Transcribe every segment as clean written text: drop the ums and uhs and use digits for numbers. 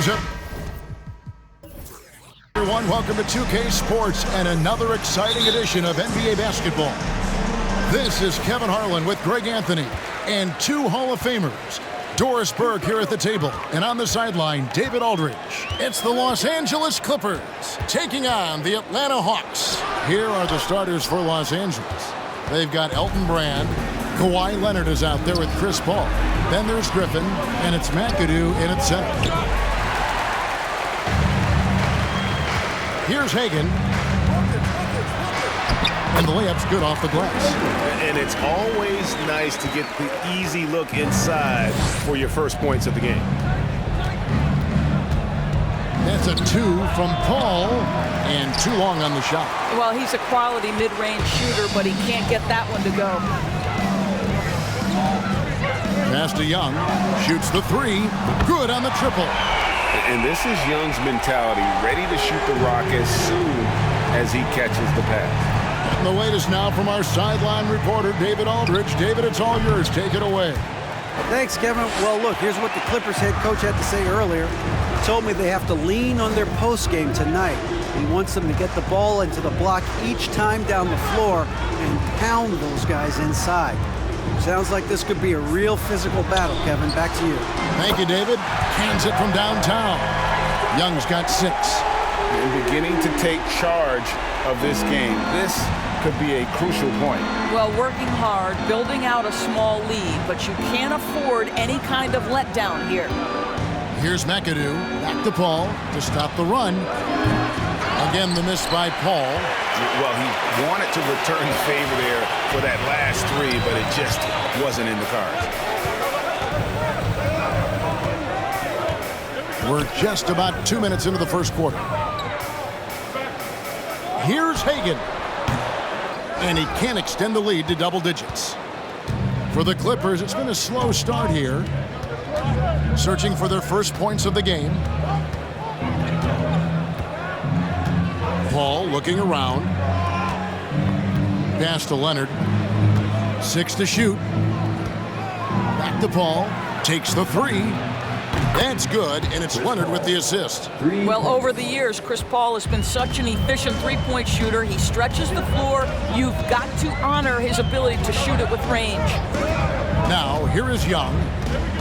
Game's up. Everyone, welcome to 2K Sports and another exciting edition of NBA basketball. This is Kevin Harlan with Greg Anthony and two Hall of Famers. Doris Burke here at the table, and on the sideline, David Aldridge. It's the Los Angeles Clippers taking on the Atlanta Hawks. Here are the starters for Los Angeles. They've got Elton Brand. Kawhi Leonard is out there with Chris Paul. Then there's Griffin, and it's McAdoo in at center. Here's Hagan. And the layup's good off the glass. And it's always nice to get the easy look inside for your first points of the game. That's a two from Paul, and too long on the shot. Well, he's a quality mid-range shooter, but he can't get that one to go. Pass to Young, shoots the three, good on the triple. And this is Young's mentality, ready to shoot the rock as soon as he catches the pass. And the latest now from our sideline reporter, David Aldridge. David, it's all yours. Take it away. Thanks, Kevin. Well, look, here's what the Clippers head coach had to say earlier. He told me they have to lean on their post game tonight. He wants them to get the ball into the block each time down the floor and pound those guys inside. Sounds like this could be a real physical battle, Kevin. Back to you. Thank you, David. Cans it from downtown. Young's got 6. And beginning to take charge of this game. This could be a crucial point. Well, working hard, building out a small lead, but you can't afford any kind of letdown here. Here's McAdoo, back to Paul to stop the run. Again, the miss by Paul. Well, he wanted to return the favor there for that last three, but it just wasn't in the cards. We're just about 2 minutes into the first quarter. Here's Hagan. And he can't extend the lead to double digits. For the Clippers, it's been a slow start here. Searching for their first points of the game. Paul looking around. Pass to Leonard. 6 to shoot. Back to Paul. Takes the three. That's good, and it's Leonard with the assist. Well, over the years, Chris Paul has been such an efficient three-point shooter. He stretches the floor. You've got to honor his ability to shoot it with range. Now, here is Young.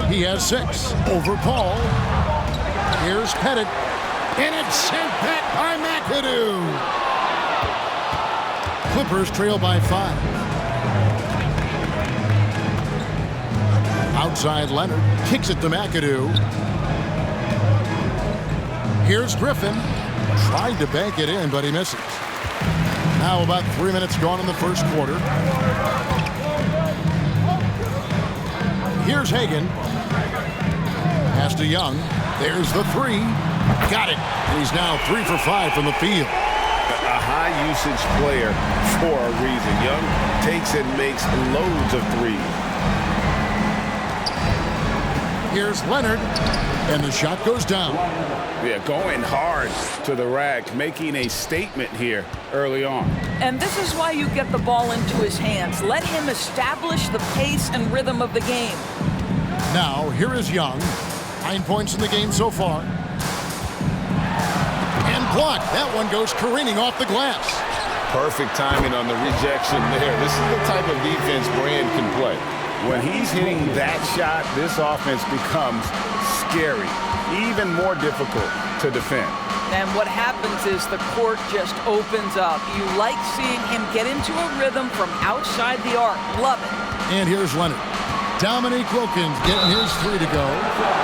He has 6 over Paul. Here's Pettit. And it's sent back by McAdoo. Clippers trail by 5. Outside Leonard. Kicks it to McAdoo. Here's Griffin. Tried to bank it in, but he misses. Now about 3 minutes gone in the first quarter. Here's Hagan. Pass to Young. There's the three. Got it. And he's now 3 for 5 from the field. A high-usage player for a reason. Young takes and makes loads of threes. Here's Leonard. And the shot goes down. Yeah, going hard to the rack, making a statement here early on. And this is why you get the ball into his hands. Let him establish the pace and rhythm of the game. Now, here is Young. 9 points in the game so far. And blocked. That one goes careening off the glass. Perfect timing on the rejection there. This is the type of defense Brand can play. When he's hitting that shot, this offense becomes scary, even more difficult to defend. And what happens is the court just opens up. You like seeing him get into a rhythm from outside the arc. Love it. And here's Leonard. Dominique Wilkins getting his 3 to go.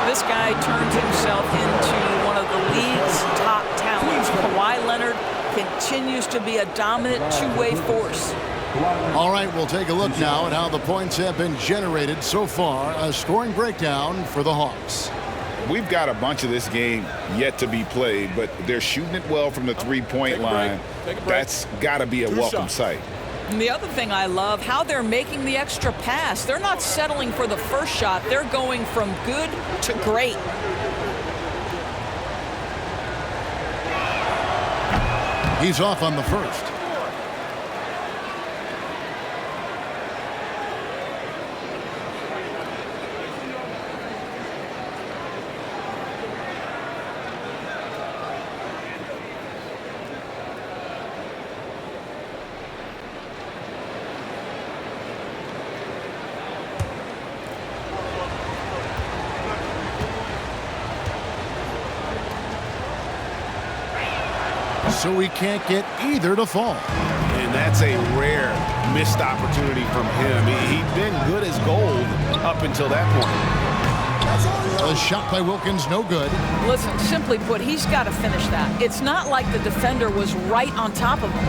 This guy turned himself into one of the league's top talents. Kawhi Leonard continues to be a dominant two-way force. All right, we'll take a look now at how the points have been generated so far. A scoring breakdown for the Hawks. We've got a bunch of this game yet to be played, but they're shooting it well from the three-point line. That's got to be a welcome sight. And the other thing I love, how they're making the extra pass. They're not settling for the first shot. They're going from good to great. He's off on the first. so he can't get either to fall. And that's a rare missed opportunity from him. He'd been good as gold up until that point. A shot by Wilkins, no good. Listen, simply put, he's got to finish that. It's not like the defender was right on top of him.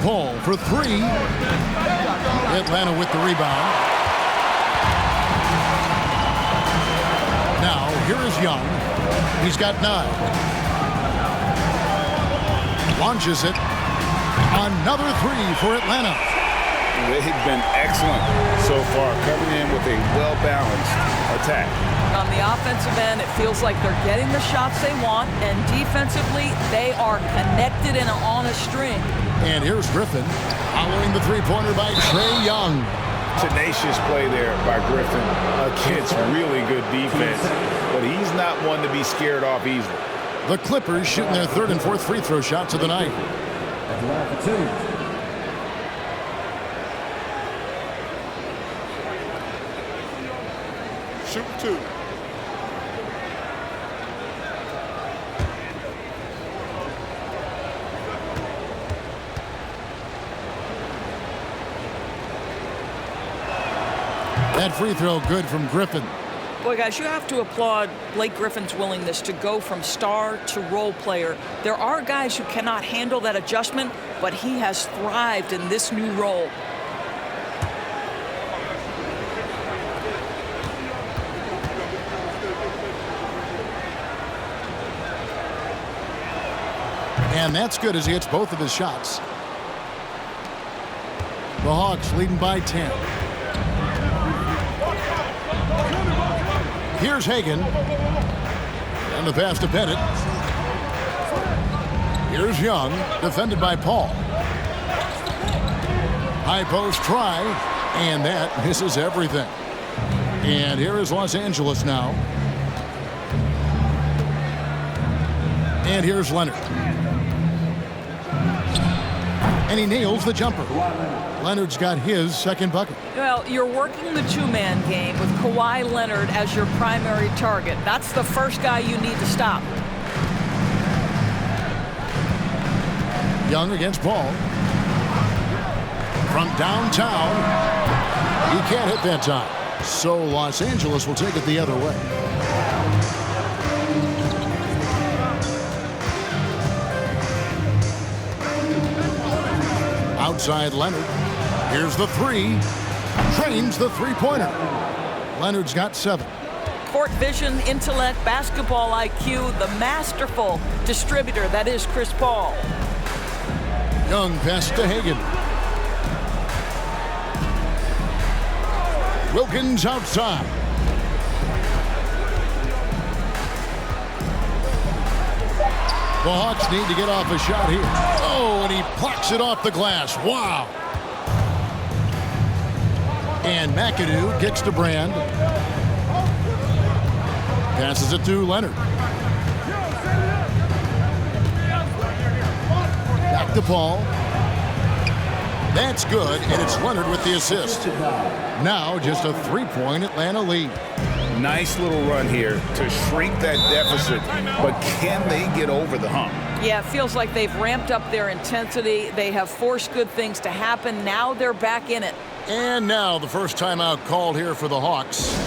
Paul for three. Atlanta with the rebound. Now, here is Young. He's got 9. Launches it. Another 3 for Atlanta. They've been excellent so far, coming in with a well-balanced attack. On the offensive end, it feels like they're getting the shots they want, and defensively, they are connected and on a string. And here's Griffin, following the three-pointer by Trae Young. Tenacious play there by Griffin against really good defense, but he's not one to be scared off easily. The Clippers shooting their 3rd and 4th free throw shots of the night. Shoot 2. That free throw good from Griffin. Boy, guys, you have to applaud Blake Griffin's willingness to go from star to role player. There are guys who cannot handle that adjustment, but he has thrived in this new role. And that's good as he hits both of his shots. The Hawks leading by 10. Here's Hagan. And the pass to Bennett. Here's Young, defended by Paul. High post try, and that misses everything. And here is Los Angeles now. And here's Leonard. And he nails the jumper. Leonard's got his 2nd bucket. Well, you're working the two-man game with Kawhi Leonard as your primary target. That's the first guy you need to stop. Young against Paul. From downtown. He can't hit that time. So Los Angeles will take it the other way. Outside Leonard. Here's the 3. Trains the three-pointer. Leonard's got 7. Court vision, intellect, basketball IQ, the masterful distributor that is Chris Paul. Young pass to Hagan. Wilkins outside. The Hawks need to get off a shot here. Oh, and he plucks it off the glass. Wow. And McAdoo gets to Brand. Passes it to Leonard. Back to Paul. That's good, and it's Leonard with the assist. Now just a 3-point Atlanta lead. Nice little run here to shrink that deficit, but can they get over the hump? Yeah, it feels like they've ramped up their intensity. They have forced good things to happen. Now they're back in it. And now the first timeout called here for the Hawks.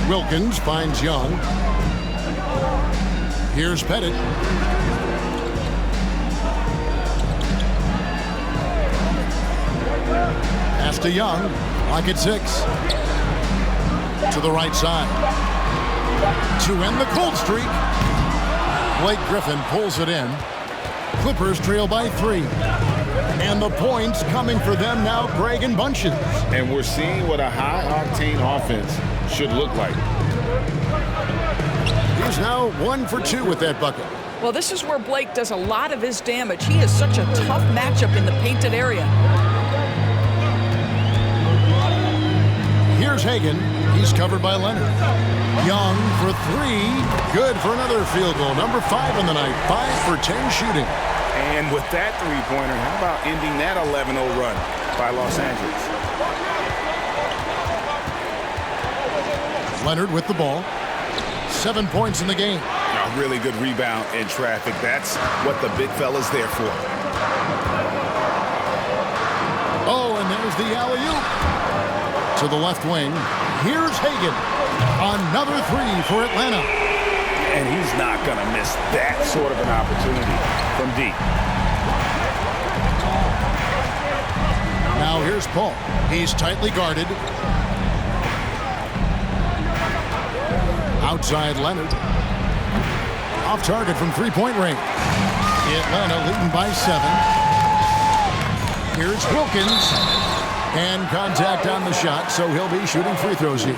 Wilkins finds Young. Here's Pettit. Pass to Young. Lock at 6. To the right side. To end the cold streak. Blake Griffin pulls it in. Clippers trail by 3. And the points coming for them now, Greg and Bunches. And we're seeing what a high-octane offense should look like. He's now 1 for 2 with that bucket. Well, this is where Blake does a lot of his damage. He is such a tough matchup in the painted area. Here's Hagan. He's covered by Leonard. Young for 3. Good for another field goal. Number 5 in the night. 5 for 10 shooting. And with that three-pointer, how about ending that 11-0 run by Los Angeles? Leonard with the ball. 7 points in the game. A really good rebound in traffic. That's what the big fella's there for. Oh, and there's the alley-oop. To the left wing. Here's Hagan. Another 3 for Atlanta. And he's not going to miss that sort of an opportunity from deep. Now here's Paul. He's tightly guarded. Outside Leonard. Off target from three-point range. Atlanta leading by 7. Here's Wilkins. And contact on the shot, so he'll be shooting free throws here.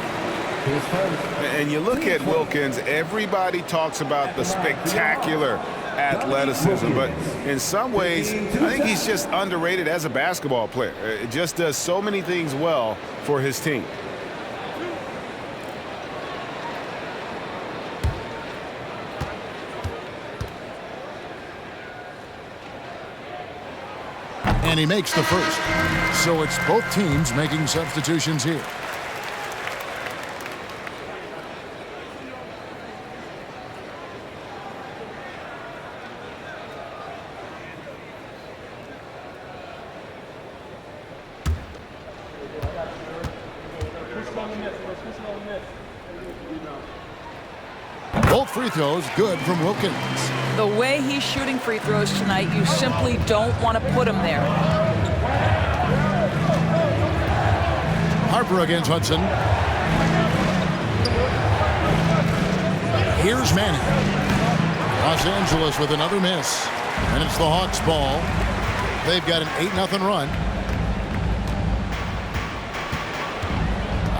And you look at Wilkins, everybody talks about the spectacular athleticism, but in some ways, I think he's just underrated as a basketball player. It just does so many things well for his team. And he makes the first. So it's both teams making substitutions here. Both free throws good from Wilkins. The way he's shooting free throws tonight, you simply don't want to put him there. Harper against Hudson. Here's Manning. Los Angeles with another miss. And it's the Hawks' ball. They've got an 8-0 run.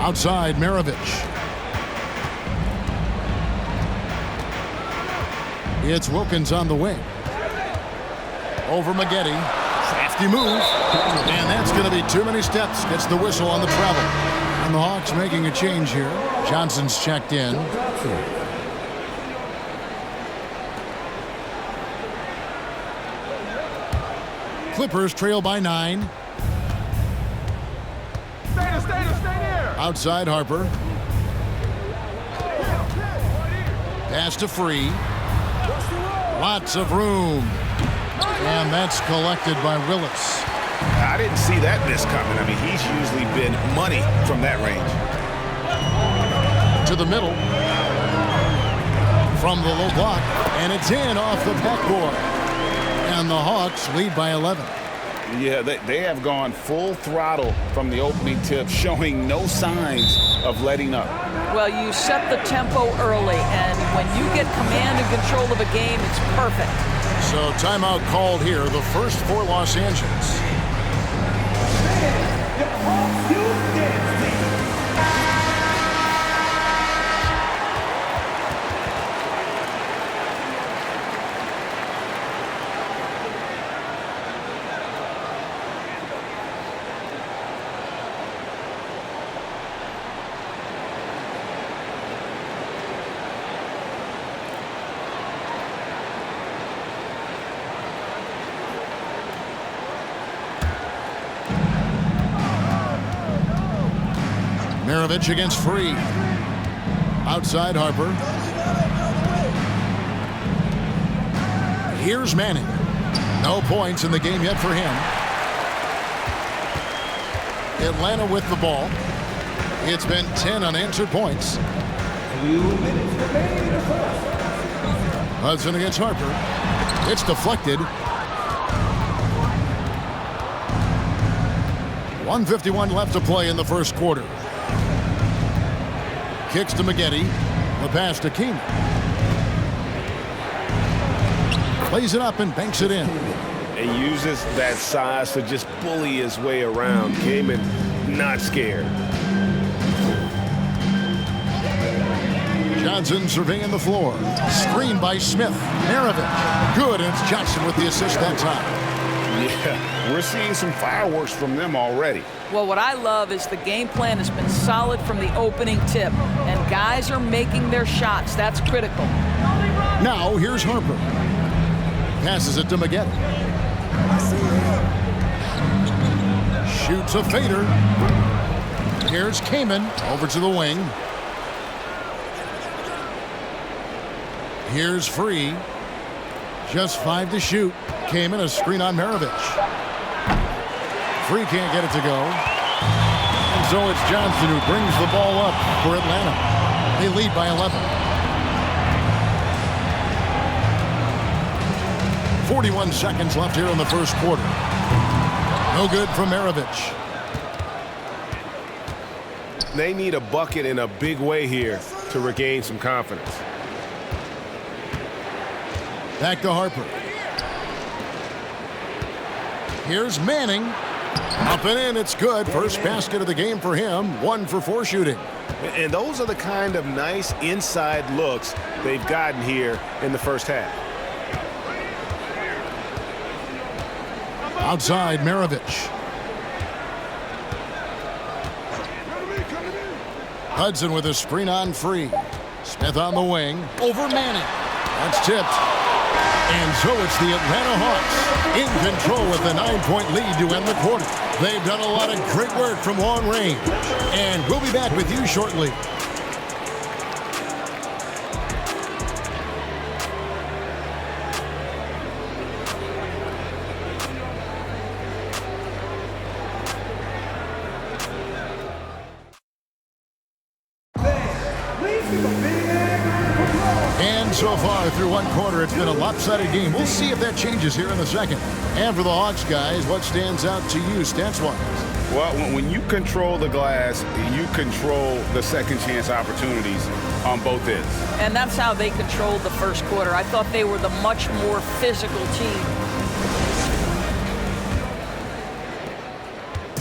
Outside, Maravich. It's Wilkins on the wing. Over Maggette. Crafty move. And that's going to be too many steps. Gets the whistle on the travel. And the Hawks making a change here. Johnson's checked in. Clippers trail by 9. Stay there. Outside Harper. Pass to Free. Lots of room. And that's collected by Willis. I didn't see that miss coming. I mean, he's usually been money from that range. To the middle. From the low block. And it's in off the backboard. And the Hawks lead by 11. Yeah, they have gone full throttle from the opening tip, showing no signs of letting up. Well, you set the tempo early, and when you get command and control of a game, it's perfect. So timeout called here, the first for Los Angeles. Maravich against Free. Outside Harper. Here's Manning. No points in the game yet for him. Atlanta with the ball. It's been 10 unanswered points. Hudson against Harper. It's deflected. 1:51 left to play in the first quarter. Kicks to Maggette. The pass to Keenan. Plays it up and banks it in. and uses that size to just bully his way around. Came in not scared. Johnson surveying the floor. Screen by Smith. Maravich. Good, and it's Johnson with the assist that time. Yeah, we're seeing some fireworks from them already. Well, what I love is the game plan has been solid from the opening tip, and guys are making their shots. That's critical. Now, here's Harper. Passes it to Maggette. Shoots a fader. Here's Kaman over to the wing. Here's Free. Just 5 to shoot. Kaman a screen on Maravich. Free can't get it to go. And so it's Johnson who brings the ball up for Atlanta. They lead by 11. 41 seconds left here in the first quarter. No good from Maravich. They need a bucket in a big way here to regain some confidence. Back to Harper. Here's Manning. Up and in, it's good. First basket of the game for him. 1 for 4 shooting. And those are the kind of nice inside looks they've gotten here in the first half. Outside, Maravich. Hudson with a screen on Free. Smith on the wing. Over Manning. That's tipped. And so it's the Atlanta Hawks in control with a 9-point lead to end the quarter. They've done a lot of great work from long range. And we'll be back with you shortly. So far through one quarter, it's been a lopsided game. We'll see if that changes here in the second. And for the Hawks guys, what stands out to you stats-wise? Well, when you control the glass, you control the second chance opportunities on both ends. And that's how they controlled the first quarter. I thought they were the much more physical team.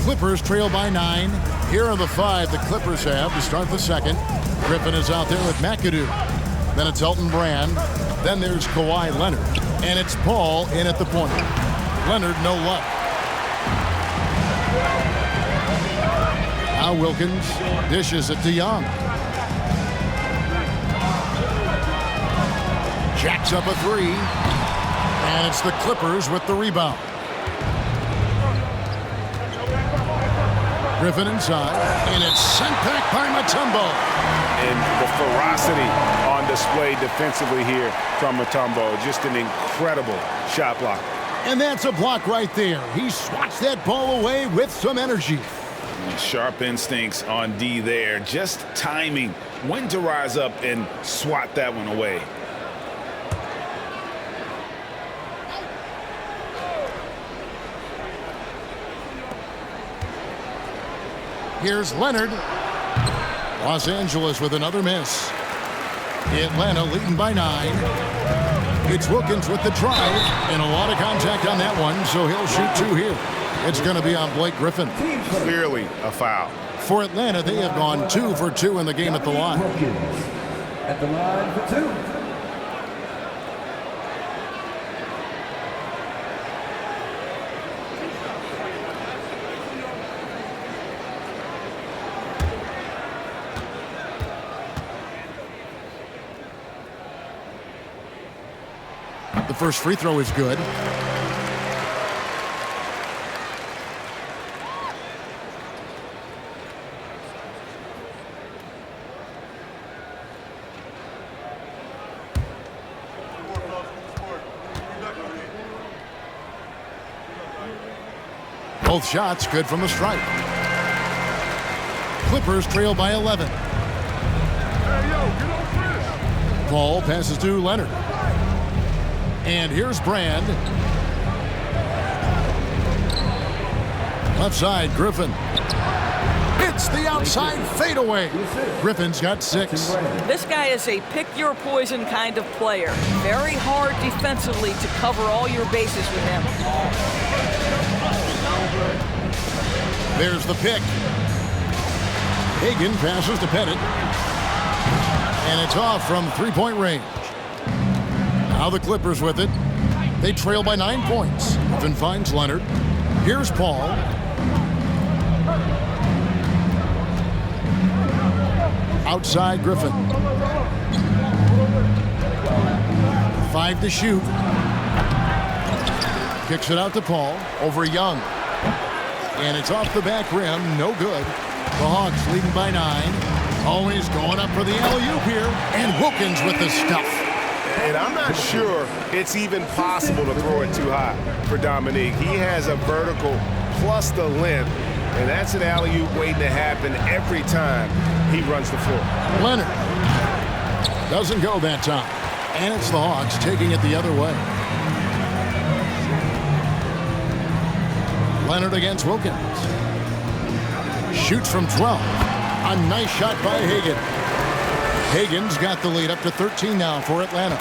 Clippers trail by 9. Here are the 5 the Clippers have to start the second. Griffin is out there with McAdoo. Then it's Elton Brand. Then there's Kawhi Leonard. And it's Paul in at the point. Leonard, no luck. Now Wilkins dishes it to Young. Jacks up a 3. And it's the Clippers with the rebound. Griffin inside. And it's sent back by Mutombo. And the ferocity on display defensively here from Mutombo. Just an incredible shot block. And that's a block right there. He swats that ball away with some energy. Sharp instincts on D there. Just timing when to rise up and swat that one away. Here's Leonard. Los Angeles with another miss. Atlanta leading by 9. It's Wilkins with the drive, and a lot of contact on that one, so he'll shoot 2 here. It's going to be on Blake Griffin. Clearly a foul. For Atlanta, they have gone 2 for 2 in the game at the line. At the line for 2. The first free throw is good. Both shots good from the stripe. Clippers trail by 11. Paul passes to Leonard. And here's Brand. Left side, Griffin. It's the outside fadeaway. Griffin's got 6. This guy is a pick-your-poison kind of player. Very hard defensively to cover all your bases with him. There's the pick. Hagan passes to Pettit. And it's off from three-point range. Now the Clippers with it. They trail by 9 points. Griffin finds Leonard. Here's Paul. Outside Griffin. 5 to shoot. Kicks it out to Paul. Over Young. And it's off the back rim. No good. The Hawks leading by 9. Always going up for the alley-oop here. And Wilkins with the stuff. And I'm not sure it's even possible to throw it too high for Dominique. He has a vertical plus the length. And that's an alley-oop waiting to happen every time he runs the floor. Leonard doesn't go that time. And it's the Hawks taking it the other way. Leonard against Wilkins. Shoots from 12. A nice shot by Hagan. Hagan's got the lead up to 13 now for Atlanta.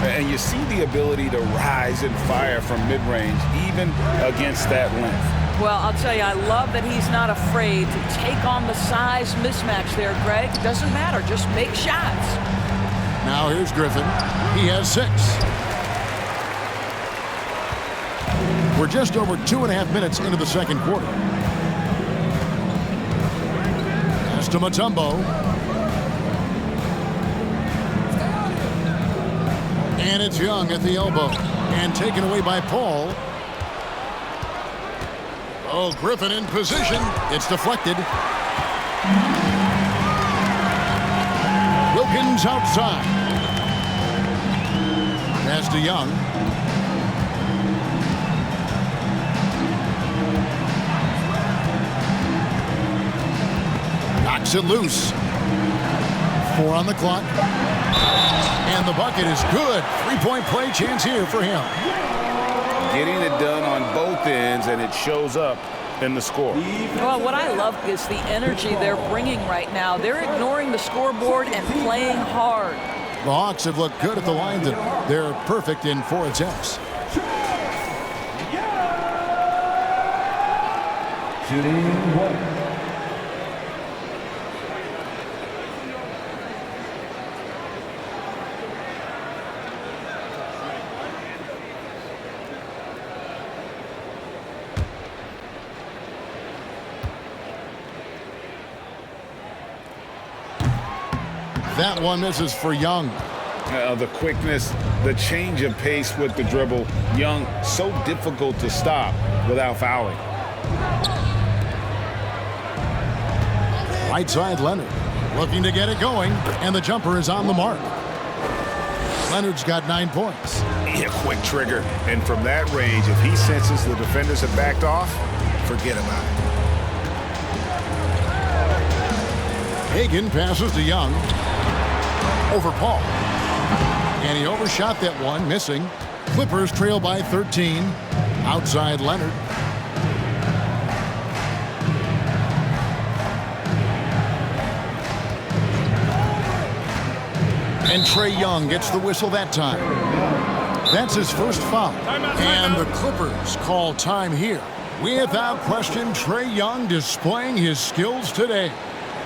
And you see the ability to rise and fire from mid-range, even against that length. Well, I'll tell you, I love that he's not afraid to take on the size mismatch there, Greg. Doesn't matter. Just make shots. Now here's Griffin. He has 6. We're just over 2.5 minutes into the second quarter. Pass to Mutombo. And it's Young at the elbow. And taken away by Paul. Oh, Griffin in position. It's deflected. Wilkins outside. Pass to Young. Knocks it loose. 4 on the clock. And the bucket is good. 3-point play chance here for him. Getting it done on both ends, and it shows up in the score. Well, what I love is the energy they're bringing right now. They're ignoring the scoreboard and playing hard. The Hawks have looked good at the line. They're perfect in 4 attempts. Shooting 1. That one misses for Young. The quickness, the change of pace with the dribble. Young, so difficult to stop without fouling. Right side, Leonard. Looking to get it going, and the jumper is on the mark. Leonard's got 9 points. A quick trigger. And from that range, if he senses the defenders have backed off, forget about it. Hagan passes to Young. Over Paul. And he overshot that one, missing. Clippers trail by 13. Outside Leonard. And Trae Young gets the whistle that time. That's his first foul. And the Clippers call time here. Without question, Trae Young displaying his skills today.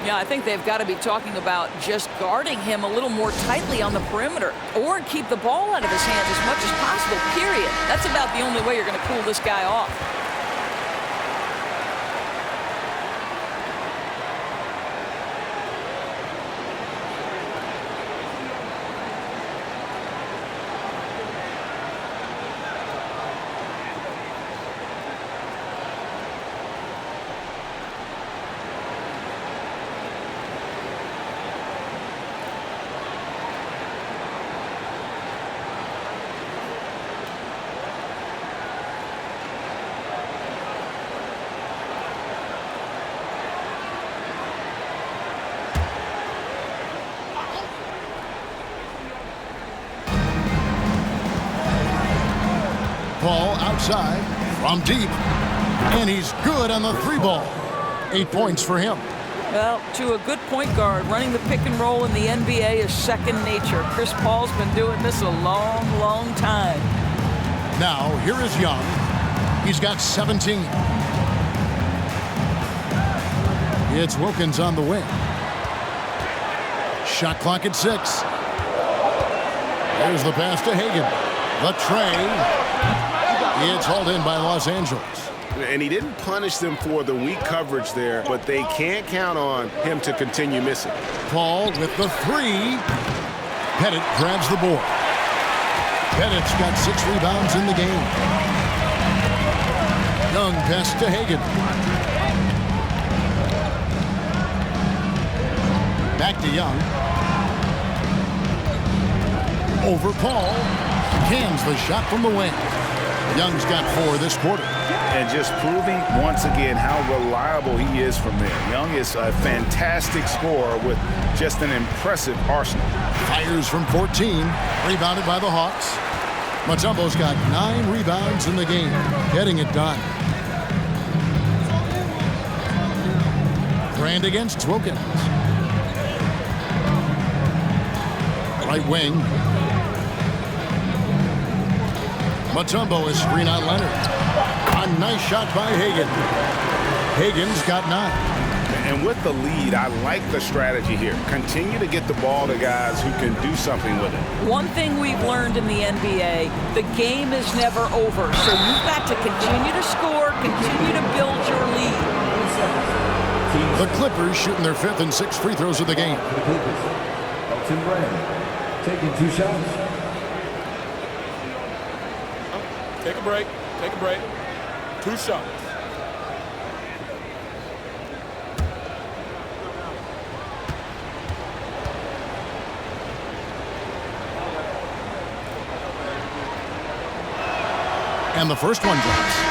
Yeah, I think they've got to be talking about just guarding him a little more tightly on the perimeter or keep the ball out of his hands as much as possible, period. That's about the only way you're going to cool this guy off. Paul outside from deep. And he's good on the 3-ball. 8 points for him. Well, to a good point guard, running the pick and roll in the NBA is second nature. Chris Paul's been doing this a long, long time. Now, here is Young. He's got 17. It's Wilkins on the wing. Shot clock at 6. There's the pass to Hagan. The tray. It's hauled in by Los Angeles. And he didn't punish them for the weak coverage there, but they can't count on him to continue missing. Paul with the 3. Pettit grabs the board. Pettit's got 6 rebounds in the game. Young pass to Hagan. Back to Young. Over Paul. Cans the shot from the wing. Young's got 4 this quarter. And just proving once again how reliable he is from there. Young is a fantastic scorer with just an impressive arsenal. Fires from 14. Rebounded by the Hawks. Mutombo's got 9 rebounds in the game. Getting it done. Brand against Wilkins. Right wing. Mutombo is screen on Leonard. A nice shot by Hagan. Hagan's got 9. And with the lead, I like the strategy here. Continue to get the ball to guys who can do something with it. One thing we've learned in the NBA, the game is never over. So you've got to continue to score, continue to build your lead. The Clippers shooting their 5th and 6th free throws of the game. Elton Brand taking 2 shots. Take a break. Take a break. 2 shots. And the first one drops.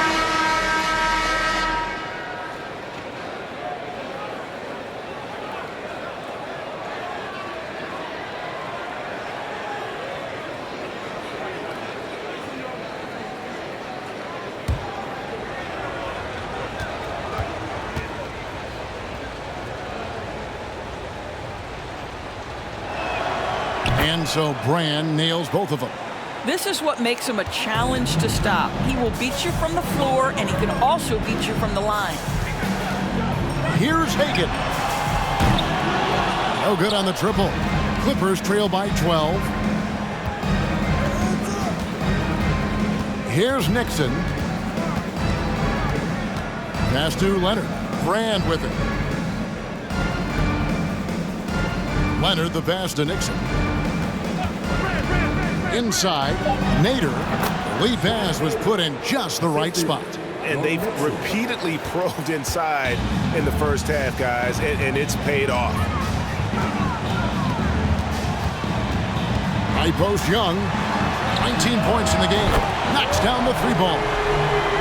And so Brand nails both of them. This is what makes him a challenge to stop. He will beat you from the floor, and he can also beat you from the line. Here's Hagan. No good on the triple. Clippers trail by 12. Here's Nixon. Pass to Leonard. Brand with it. Leonard the pass to Nixon. Inside, Nader. The lead pass was put in just the right spot. And they've repeatedly probed inside in the first half, guys, and it's paid off. High post Young. 19 points in the game. Knocks down the 3-ball.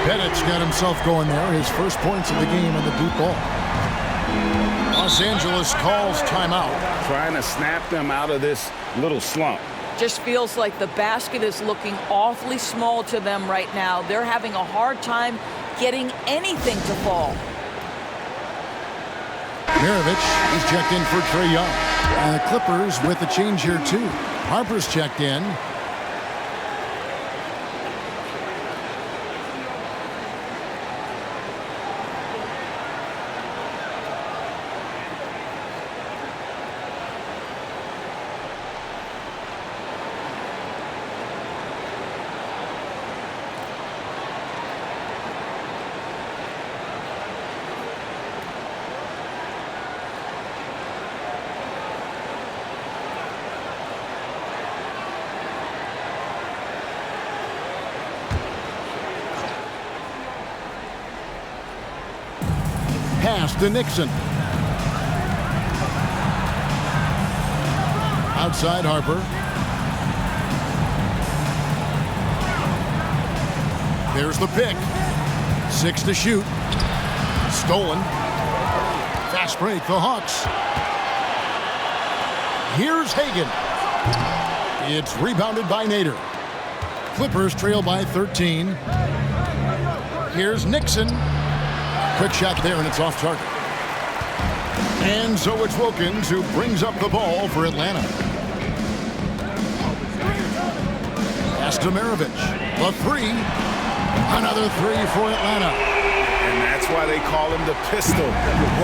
Pettit's got himself going there. His first points of the game on the deep ball. Los Angeles calls timeout. Trying to snap them out of this little slump. Just feels like the basket is looking awfully small to them right now. They're having a hard time getting anything to fall. Mirovic is checked in for Trae Young. And the Clippers with the change here too. Harper's checked in. Pass to Nixon. Outside Harper. There's the pick. 6 to shoot. Stolen. Fast break, the Hawks. Here's Hagan. It's rebounded by Nader. Clippers trail by 13. Here's Nixon. Quick shot there, and it's off target. And so it's Wilkins who brings up the ball for Atlanta. Pass to Maravich. The three. Another three for Atlanta. And that's why they call him the pistol.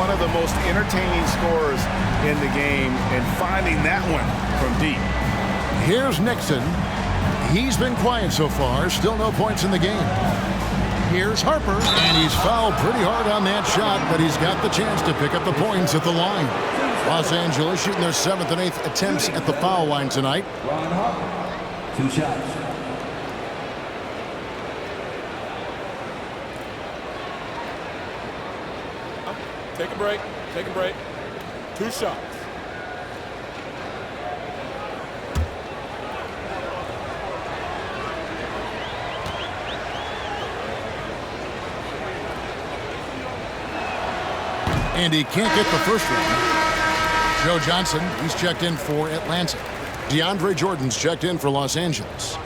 One of the most entertaining scorers in the game, and finding that one from deep. Here's Nixon. He's been quiet so far. Still no points in the game. Here's Harper, and he's fouled pretty hard on that shot, but he's got the chance to pick up the points at the line. Los Angeles shooting their 7th and 8th attempts at the foul line tonight. Ron Harper, 2 shots. Take a break. Take a break. 2 shots. And he can't get the first one. Joe Johnson, he's checked in for Atlanta. DeAndre Jordan's checked in for Los Angeles.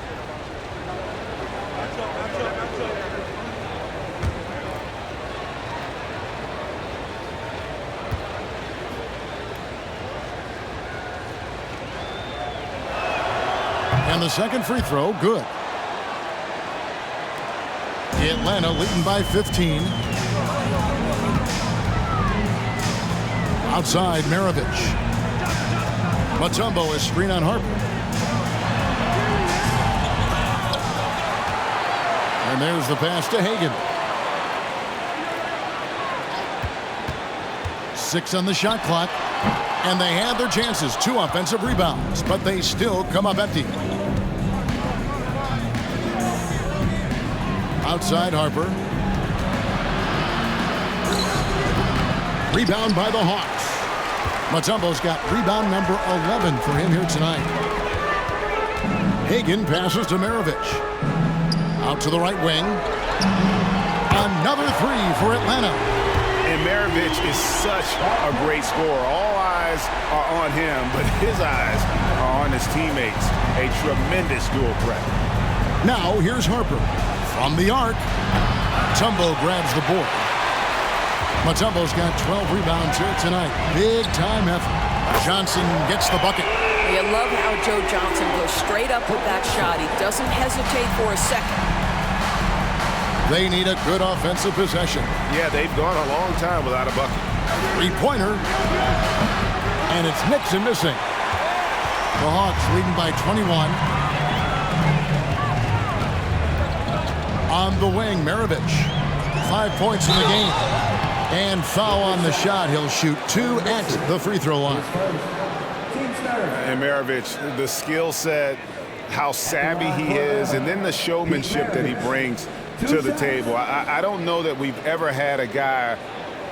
And the second free throw, good. Atlanta leading by 15. Outside, Maravich. Mutombo is screen on Harper. And there's the pass to Hagan. 6 on the shot clock. And they had their chances. 2 offensive rebounds, but they still come up empty. Outside, Harper. Rebound by the Hawks. Mutombo's got rebound number 11 for him here tonight. Hagan passes to Maravich. Out to the right wing. Another 3 for Atlanta. And Maravich is such a great scorer. All eyes are on him, but his eyes are on his teammates. A tremendous dual threat. Now here's Harper. From the arc. Mutombo grabs the board. Mutombo's got 12 rebounds here tonight. Big time effort. Johnson gets the bucket. You love how Joe Johnson goes straight up with that shot. He doesn't hesitate for a second. They need a good offensive possession. Yeah, they've gone a long time without a bucket. 3-pointer. And it's Nixon missing. The Hawks leading by 21. On the wing, Maravich. 5 points in the game. And foul on the shot. He'll shoot 2 at the free throw line. And Maravich, the skill set, how savvy he is, and then the showmanship that he brings to the table. I don't know that we've ever had a guy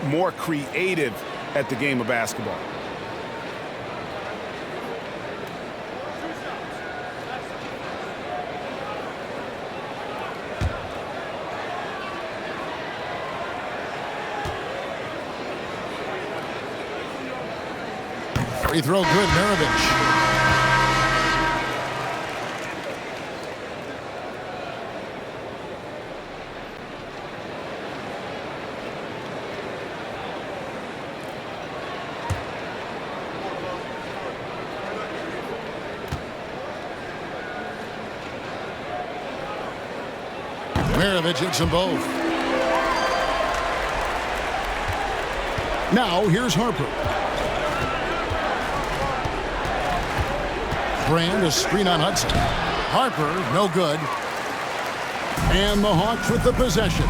more creative at the game of basketball. Free throw good, Maravich. Maravich hits them both. Now here's Harper. Brand, a screen on Hudson. Harper, no good. And the Hawks with the possession.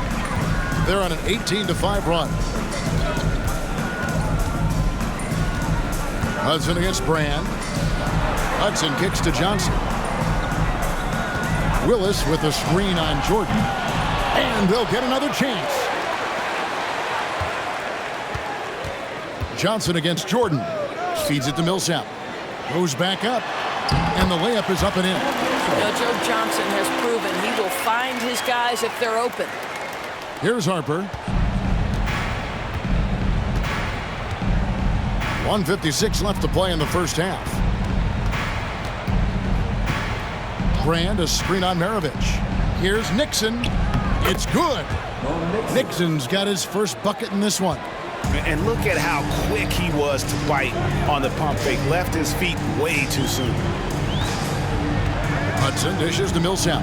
They're on an 18-5 run. Hudson against Brand. Hudson kicks to Johnson. Willis with a screen on Jordan. And they'll get another chance. Johnson against Jordan. Feeds it to Millsap. Goes back up. And the layup is up and in. You know, Joe Johnson has proven he will find his guys if they're open. Here's Harper. 1:56 left to play in the first half. Brand, a screen on Maravich. Here's Nixon. It's good. Nixon's got his first bucket in this one. And look at how quick he was to bite on the pump fake. Left his feet way too soon. Hudson dishes to Millsap.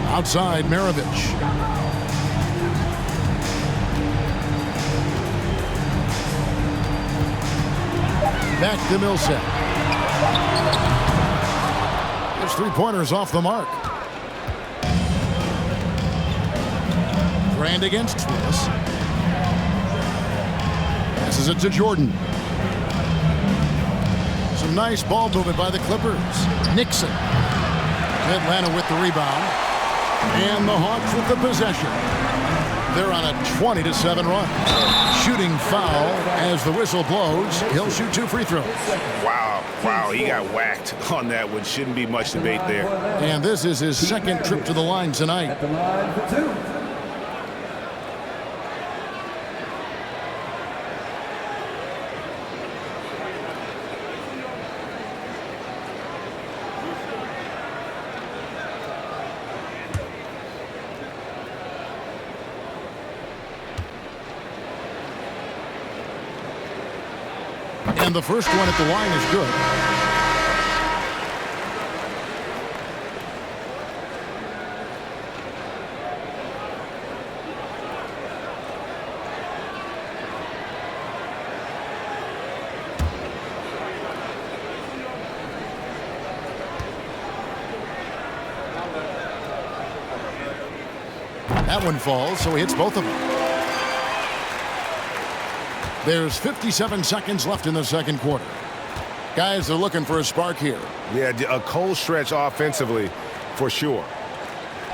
Outside, Maravich. Back to Millsap. His three-pointers off the mark. Grand against Willis. Passes it to Jordan. Some nice ball movement by the Clippers. Nixon. Atlanta with the rebound. And the Hawks with the possession. They're on a 20-7 run. Shooting foul as the whistle blows. He'll shoot 2 free throws. Wow, he got whacked on that one. Shouldn't be much debate there. And this is his second trip to the line tonight. At the line for 2. And the first one at the line is good. That one falls, so he hits both of them. There's 57 seconds left in the second quarter. Guys are looking for a spark here. Yeah, a cold stretch offensively for sure.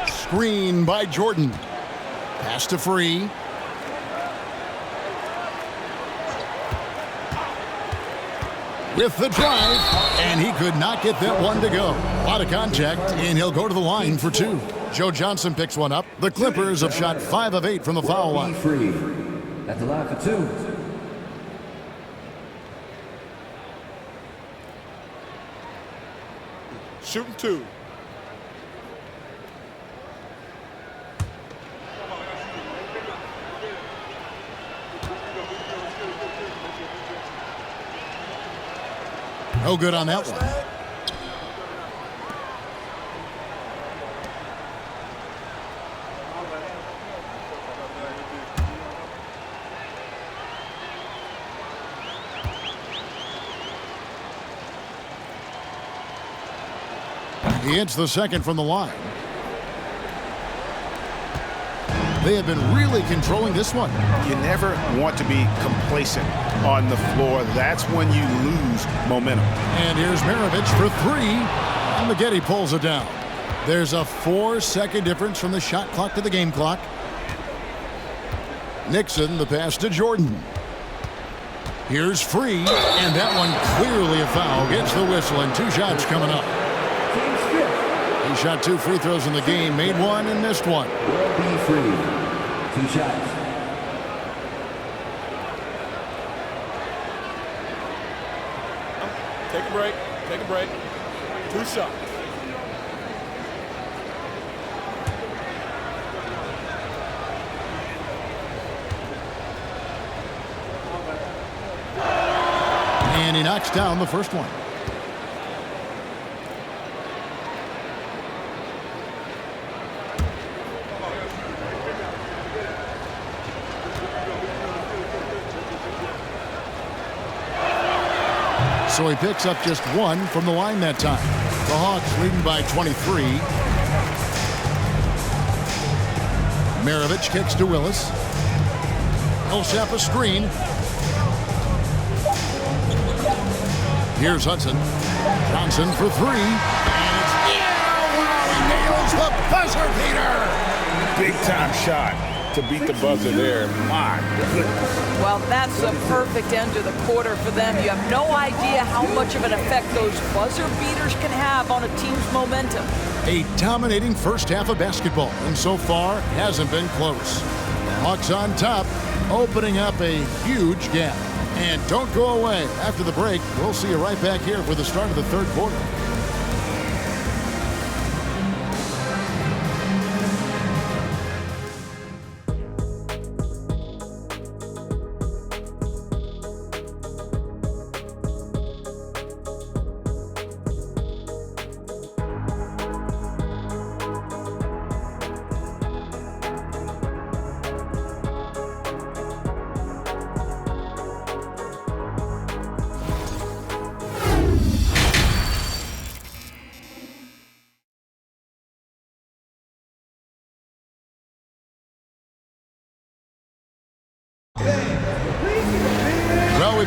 Screen by Jordan. Pass to Free. With the drive, and he could not get that one to go. A lot of contact, and he'll go to the line for 2. Joe Johnson picks one up. The Clippers have shot 5 of 8 from the foul line. Free. At the line for 2. Shooting 2. No good on that one. He hits the second from the line. They have been really controlling this one. You never want to be complacent on the floor. That's when you lose momentum. And here's Maravich for 3. And Maggette pulls it down. There's a 4-second difference from the shot clock to the game clock. Nixon, the pass to Jordan. Here's Free, and that one clearly a foul. Gets the whistle, and 2 shots coming up. He shot 2 free throws in the game, made 1 and missed 1. Will be free. 2 shots. Take a break. Take a break. 2 shots. And he knocks down the first one. So he picks up just 1 from the line that time. The Hawks leading by 23. Maravich kicks to Willis. Millsap a screen. Here's Hudson. Johnson for 3. And it's he nails the buzzer beater. Big time shot to beat the buzzer there. My goodness. Well, that's a perfect end to the quarter for them. You have no idea how much of an effect those buzzer beaters can have on a team's momentum. A dominating first half of basketball, and so far hasn't been close. Hawks on top, opening up a huge gap. And don't go away. After the break, we'll see you right back here for the start of the third quarter.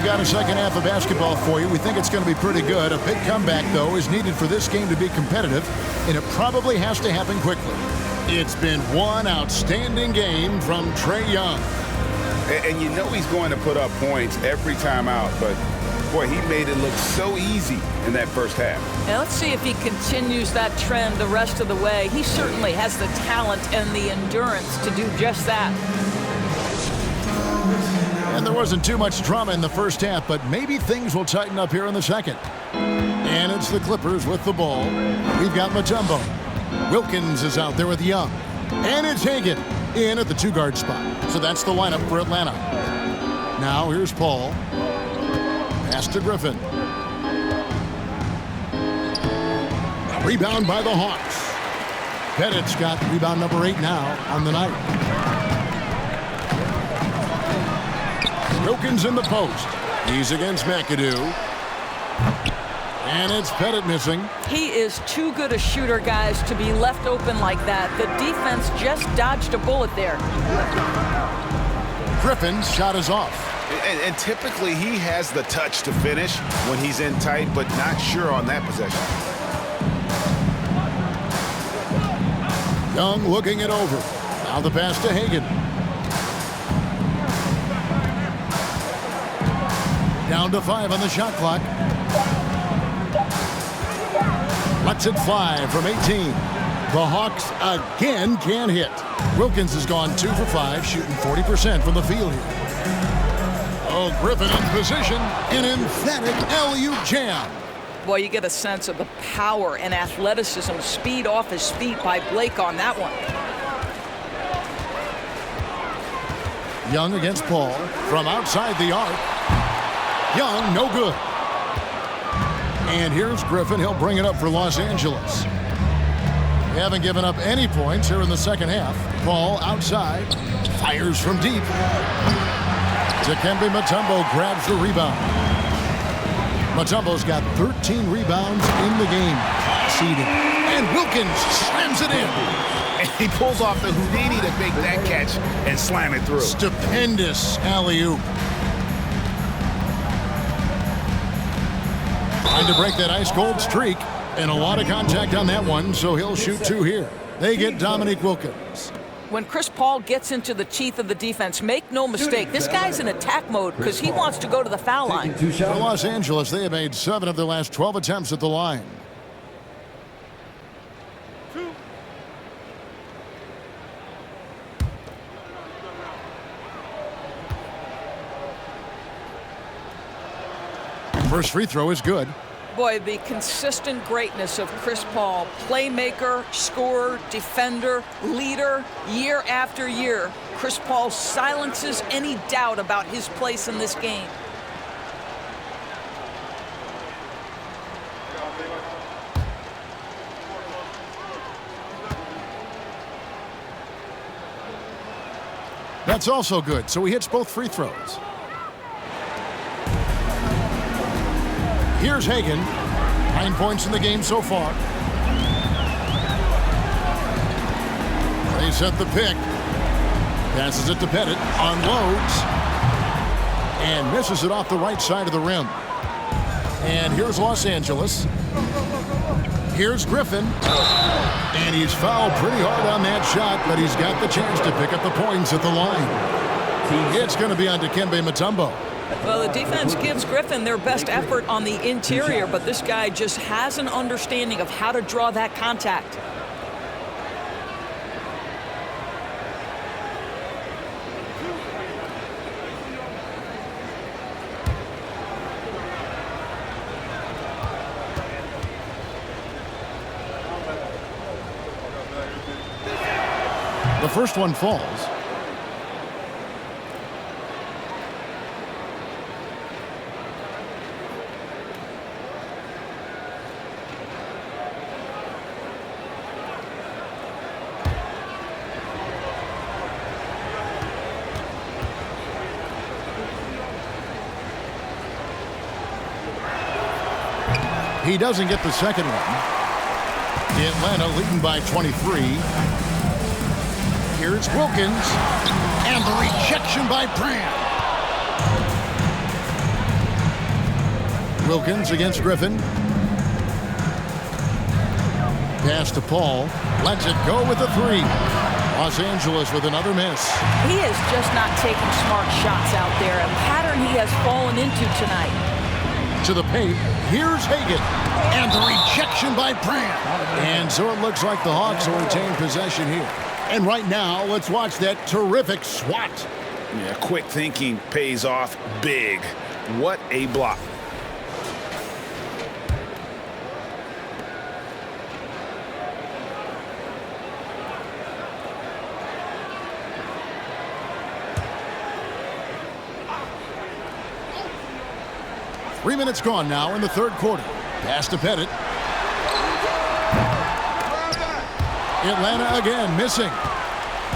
got a second half of basketball for you. We think it's going to be pretty good. A big comeback, though, is needed for this game to be competitive, and it probably has to happen quickly. It's been one outstanding game from Trae Young. And you know he's going to put up points every time out, but boy, he made it look so easy in that first half. Now let's see if he continues that trend the rest of the way. He certainly has the talent and the endurance to do just that. And there wasn't too much drama in the first half, but maybe things will tighten up here in the second. And it's the Clippers with the ball. We've got Mutombo. Wilkins is out there with Young. And it's Hagan in at the two-guard spot. So that's the lineup for Atlanta. Now here's Paul. Pass to Griffin. Rebound by the Hawks. Pettit's got rebound number 8 now on the night. Wilkins in the post. He's against McAdoo. And it's Pettit missing. He is too good a shooter, guys, to be left open like that. The defense just dodged a bullet there. Griffin's shot is off. And typically he has the touch to finish when he's in tight, but not sure on that possession. Young looking it over. Now the pass to Hagan. Down to 5 on the shot clock. Lets it fly from 18. The Hawks again can't hit. Wilkins has gone 2 for 5, shooting 40% from the field here. Oh, Griffin in position. An emphatic alley-oop jam. Boy, you get a sense of the power and athleticism, speed off his feet by Blake on that one. Young against Paul from outside the arc. Young, no good. And here's Griffin. He'll bring it up for Los Angeles. They haven't given up any points here in the second half. Paul outside. Fires from deep. Dikembe Mutombo grabs the rebound. Mutombo's got 13 rebounds in the game. Seeded. And Wilkins slams it in. And he pulls off the Houdini to make that catch and slam it through. Stupendous alley-oop. Trying to break that ice-cold streak, and a lot of contact on that one, so he'll shoot 2 here. They get Dominique Wilkins. When Chris Paul gets into the teeth of the defense, make no mistake, this guy's in attack mode because he wants to go to the foul line. For Los Angeles, they have made 7 of their last 12 attempts at the line. First free throw is good. Boy, the consistent greatness of Chris Paul, playmaker, scorer, defender, leader, year after year. Chris Paul silences any doubt about his place in this game. That's also good, so he hits both free throws. Here's Hagan. 9 points in the game so far. They set the pick. Passes it to Pettit. Unloads. And misses it off the right side of the rim. And here's Los Angeles. Here's Griffin. And he's fouled pretty hard on that shot, but he's got the chance to pick up the points at the line. It's going to be on Dikembe Mutombo. Well, the defense gives Griffin their best effort on the interior, but this guy just has an understanding of how to draw that contact. The first one falls. He doesn't get the second one. Atlanta leading by 23. Here's Wilkins. And the rejection by Brand. Wilkins against Griffin. Pass to Paul. Lets it go with a three. Los Angeles with another miss. He is just not taking smart shots out there, a pattern he has fallen into tonight. To the paint, here's Hagan. And the rejection by Brand. And so it looks like the Hawks will retain possession here. And right now, let's watch that terrific swat. Yeah, quick thinking pays off big. What a block. Three minutes gone now in the third quarter. Pass to Pettit. Atlanta again missing.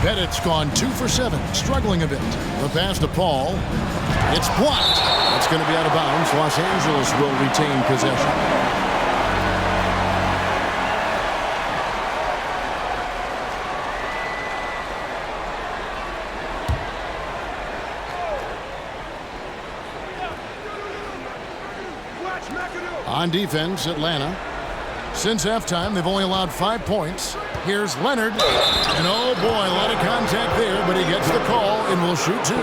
Pettit's gone 2 for 7, struggling a bit. The pass to Paul. It's blocked. It's going to be out of bounds. Los Angeles will retain possession. On defense, Atlanta. Since halftime, they've only allowed 5 points. Here's Leonard. And oh boy, a lot of contact there, but he gets the call and will shoot 2.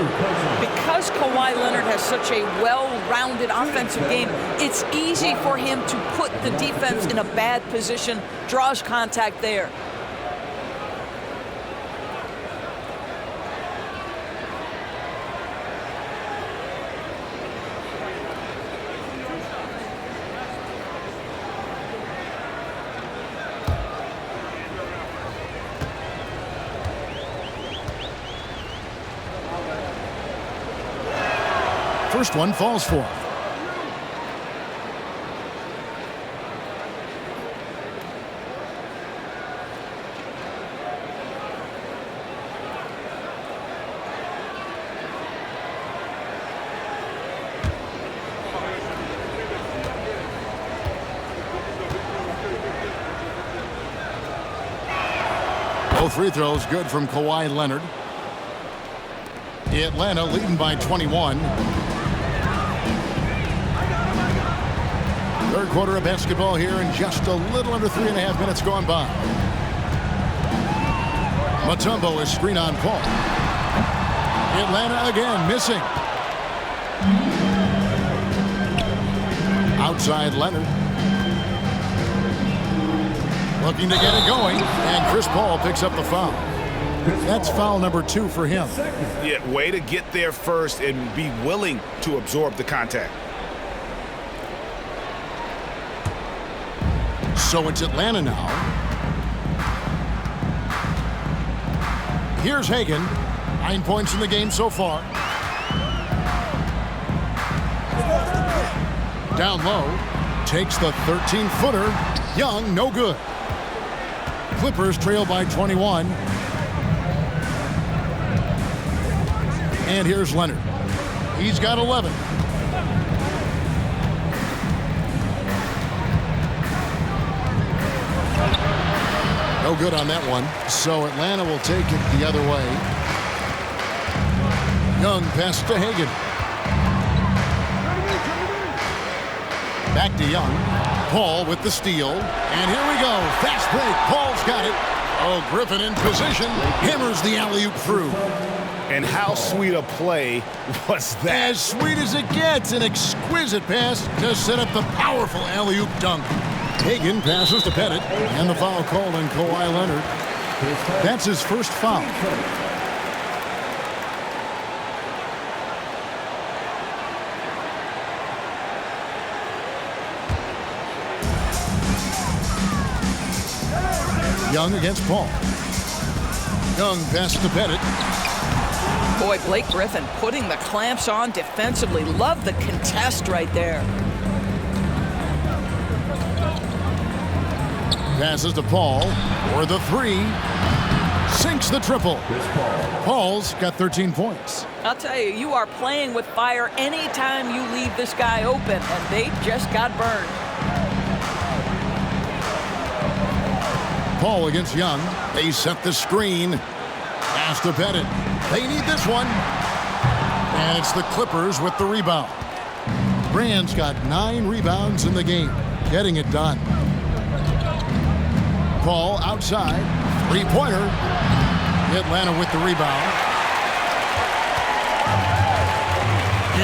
Because Kawhi Leonard has such a well-rounded offensive game, it's easy for him to put the defense in a bad position, draws contact there. First one falls for him. Both free throws good from Kawhi Leonard. Atlanta leading by 21. Third quarter of basketball here and just a little under 3.5 minutes gone by. Mutombo is screen on Paul. Atlanta again missing. Outside Leonard. Looking to get it going, and Chris Paul picks up the foul. That's foul number 2 for him. Yeah, way to get there first and be willing to absorb the contact. So it's Atlanta now. Here's Hagan. 9 points in the game so far. Down low. Takes the 13-footer. Young, no good. Clippers trail by 21. And here's Leonard. He's got 11. No good on that one. So Atlanta will take it the other way. Young pass to Hagan. Back to Young. Paul with the steal. And here we go. Fast break. Paul's got it. Oh, Griffin in position. Hammers the alley-oop through. And how sweet a play was that? As sweet as it gets. An exquisite pass to set up the powerful alley-oop dunk. Hagan passes to Pettit, and the foul called on Kawhi Leonard. That's his first foul. Young against Paul. Young passes to Pettit. Boy, Blake Griffin putting the clamps on defensively. Love the contest right there. Passes to Paul for the 3. Sinks the triple. Paul's got 13 points. I'll tell you, you are playing with fire anytime you leave this guy open, and they just got burned. Paul against Young. They set the screen. Pass to Pettit. They need this one. And it's the Clippers with the rebound. Brand's got 9 rebounds in the game, getting it done. Ball outside, 3-pointer. Atlanta with the rebound.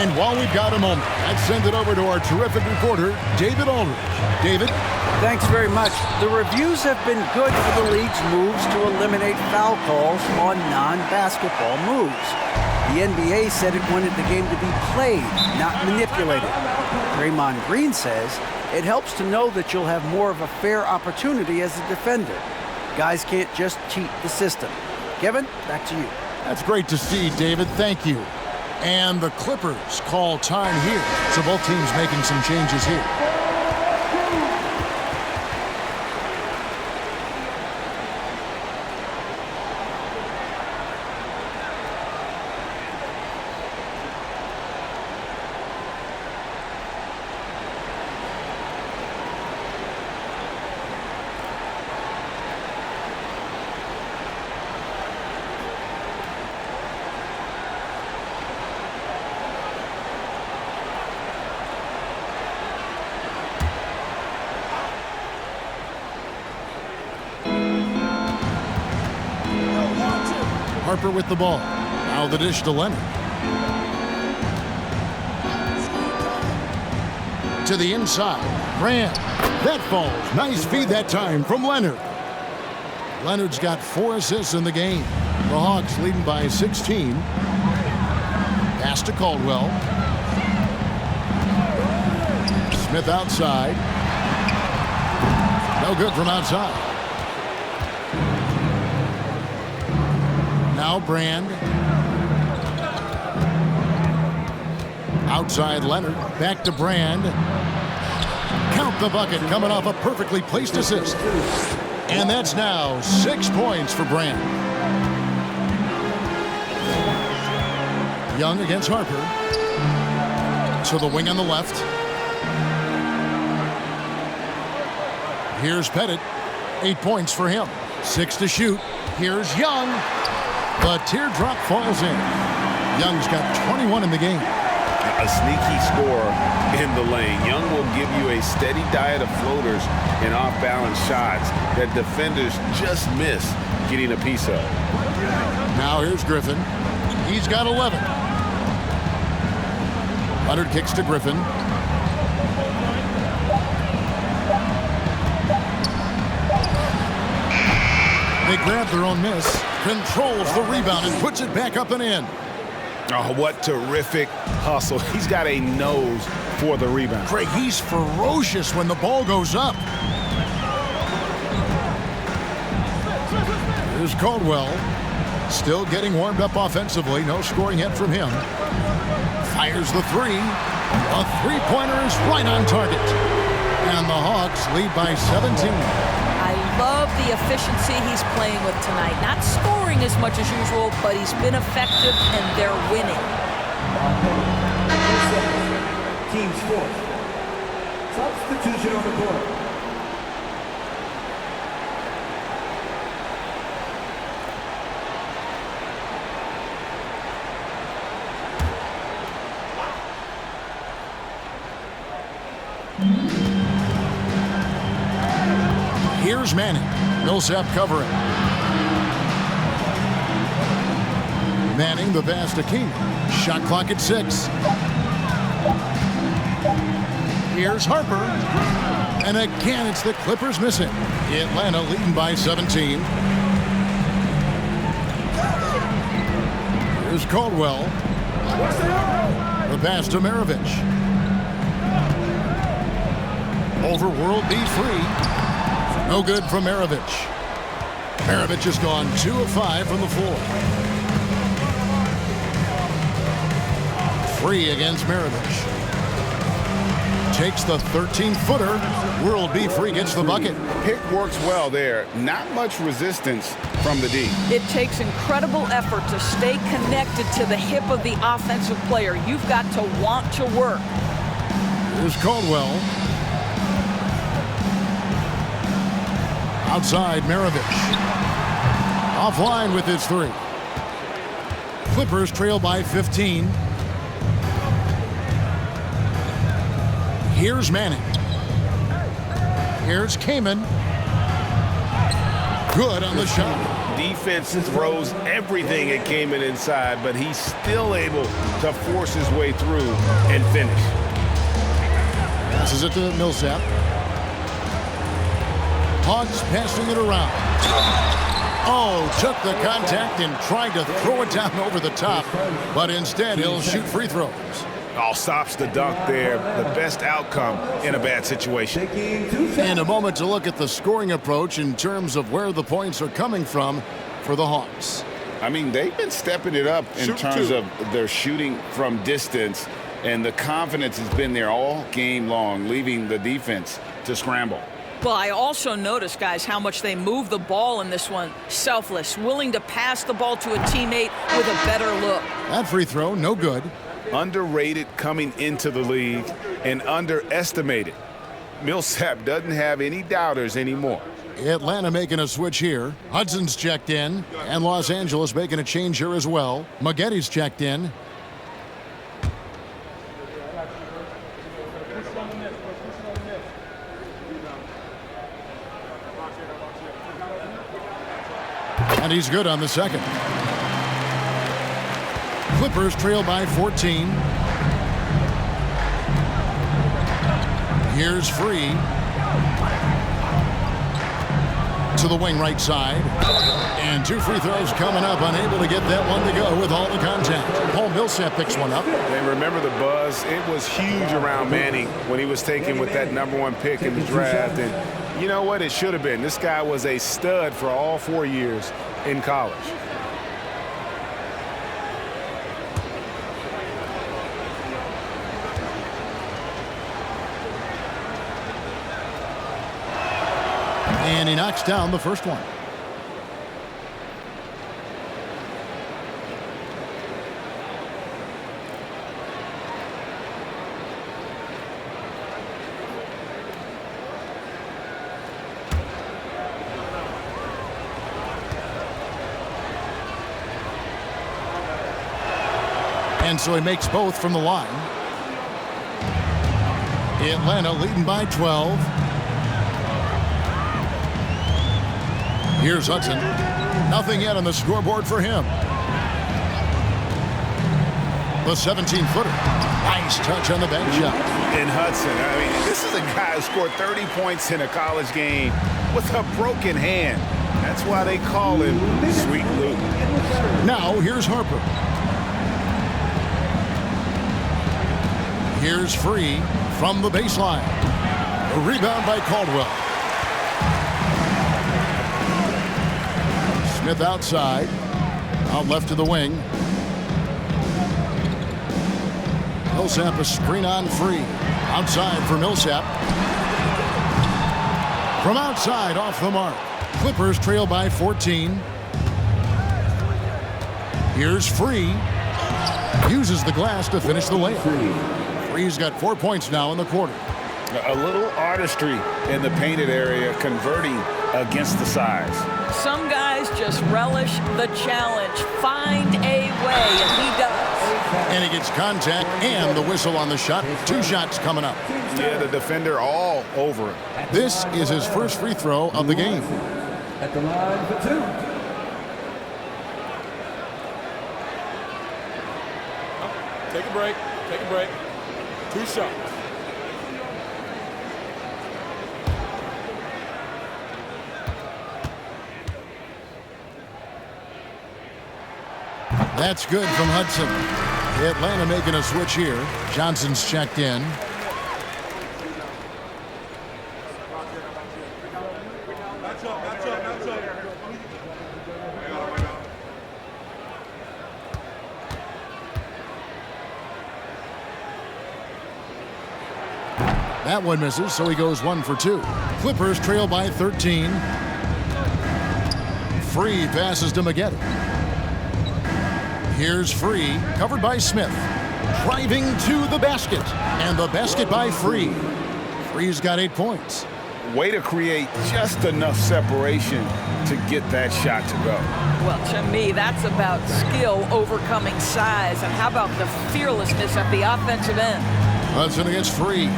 And while we've got a moment, let's send it over to our terrific reporter, David Aldridge. David? Thanks very much. The reviews have been good for the league's moves to eliminate foul calls on non-basketball moves. The NBA said it wanted the game to be played, not manipulated. Draymond Green says it helps to know that you'll have more of a fair opportunity as a defender. Guys can't just cheat the system. Kevin, back to you. That's great to see, David. Thank you. And the Clippers call time here. So both teams making some changes here. Harper with the ball. Now the dish to Leonard. To the inside. Brand. That falls. Nice feed that time from Leonard. Leonard's got 4 assists in the game. The Hawks leading by 16. Pass to Caldwell. Smith outside. No good from outside. Now Brand. Outside Leonard. Back to Brand. Count the bucket coming off a perfectly placed assist. And that's now 6 points for Brand. Young against Harper. To the wing on the left. Here's Pettit. 8 points for him. 6 to shoot. Here's Young. The teardrop falls in. Young's got 21 in the game. A sneaky score in the lane. Young will give you a steady diet of floaters and off-balance shots that defenders just miss getting a piece of. Now here's Griffin. He's got 11. Leonard kicks to Griffin. They grab their own miss. Controls the rebound and puts it back up and in. Oh, what terrific hustle. He's got a nose for the rebound. Craig, he's ferocious when the ball goes up. Here's Caldwell. Still getting warmed up offensively. No scoring yet from him. Fires the 3. A 3-pointer is right on target. And the Hawks lead by 17. I love the efficiency he's playing with tonight. Not scoring as much as usual, but he's been effective and they're winning. Team's fourth. Substitution on the court. Here's Manning. Millsap covering. Manning the pass to King. Shot clock at 6. Here's Harper. And again, it's the Clippers missing. Atlanta leading by 17. Here's Caldwell. The pass to Maravich. Over World B free. No good from Maravich. Maravich has gone 2 of 5 from the floor. Free against Maravich. Takes the 13-footer. World B free gets the bucket. Pick works well there. Not much resistance from the D. It takes incredible effort to stay connected to the hip of the offensive player. You've got to want to work. Here's Caldwell. Outside, Maravich. Offline with his 3. Clippers trail by 15. Here's Manning. Here's Kaman. Good on the shot. Defense throws everything at Kaman inside, but he's still able to force his way through and finish. Passes it to Millsap. Hogs passing it around. Oh, took the contact and tried to throw it down over the top, but instead he'll shoot free throws. All stops the dunk there. The best outcome in a bad situation. And a moment to look at the scoring approach in terms of where the points are coming from for the Hawks. I mean, they've been stepping it up in terms of their shooting from distance, and the confidence has been there all game long, leaving the defense to scramble. Well, I also noticed, guys, how much they move the ball in this one. Selfless, willing to pass the ball to a teammate with a better look. That free throw, no good. Underrated coming into the league and underestimated. Millsap doesn't have any doubters anymore. Atlanta making a switch here. Hudson's checked in, and Los Angeles making a change here as well. Maggetti's checked in. And he's good on the second. Clippers trail by 14. Here's Free. To the wing right side. And two free throws coming up. Unable to get that one to go with all the contact. Paul Millsap picks one up. And remember the buzz. It was huge around Manning when he was taken with that #1 pick in the draft. And you know what? It should have been. This guy was a stud for all 4 years in college. And he knocks down the first one. And so he makes both from the line. Atlanta leading by 12. Here's Hudson. Nothing yet on the scoreboard for him. The 17-footer. Nice touch on the bench shot. And Hudson, I mean, this is a guy who scored 30 points in a college game with a broken hand. That's why they call him Sweet Luke. Now here's Harper. Here's Free from the baseline. A rebound by Caldwell. Smith outside. Out left to the wing. Millsap a screen on Free. Outside for Millsap. From outside off the mark. Clippers trail by 14. Here's Free. Uses the glass to finish the layup. Free's got 4 points now in the quarter. A little artistry in the painted area, converting against the size. Some guys just relish the challenge. Find a way, and he does. And he gets contact and the whistle on the shot. 2 shots coming up. Yeah, the defender all over it. This is his first free throw of the game. At the line for 2. Take a break. Take a break. 2 shots. That's good from Hudson. Atlanta making a switch here. Johnson's checked in. That one misses, so he goes 1 for 2. Clippers trail by 13. Free passes to Maggetti. Here's Free, covered by Smith. Driving to the basket. And the basket by Free. Free's got 8 points. Way to create just enough separation to get that shot to go. Well, to me, that's about skill overcoming size. And how about the fearlessness at the offensive end? Hudson against Free.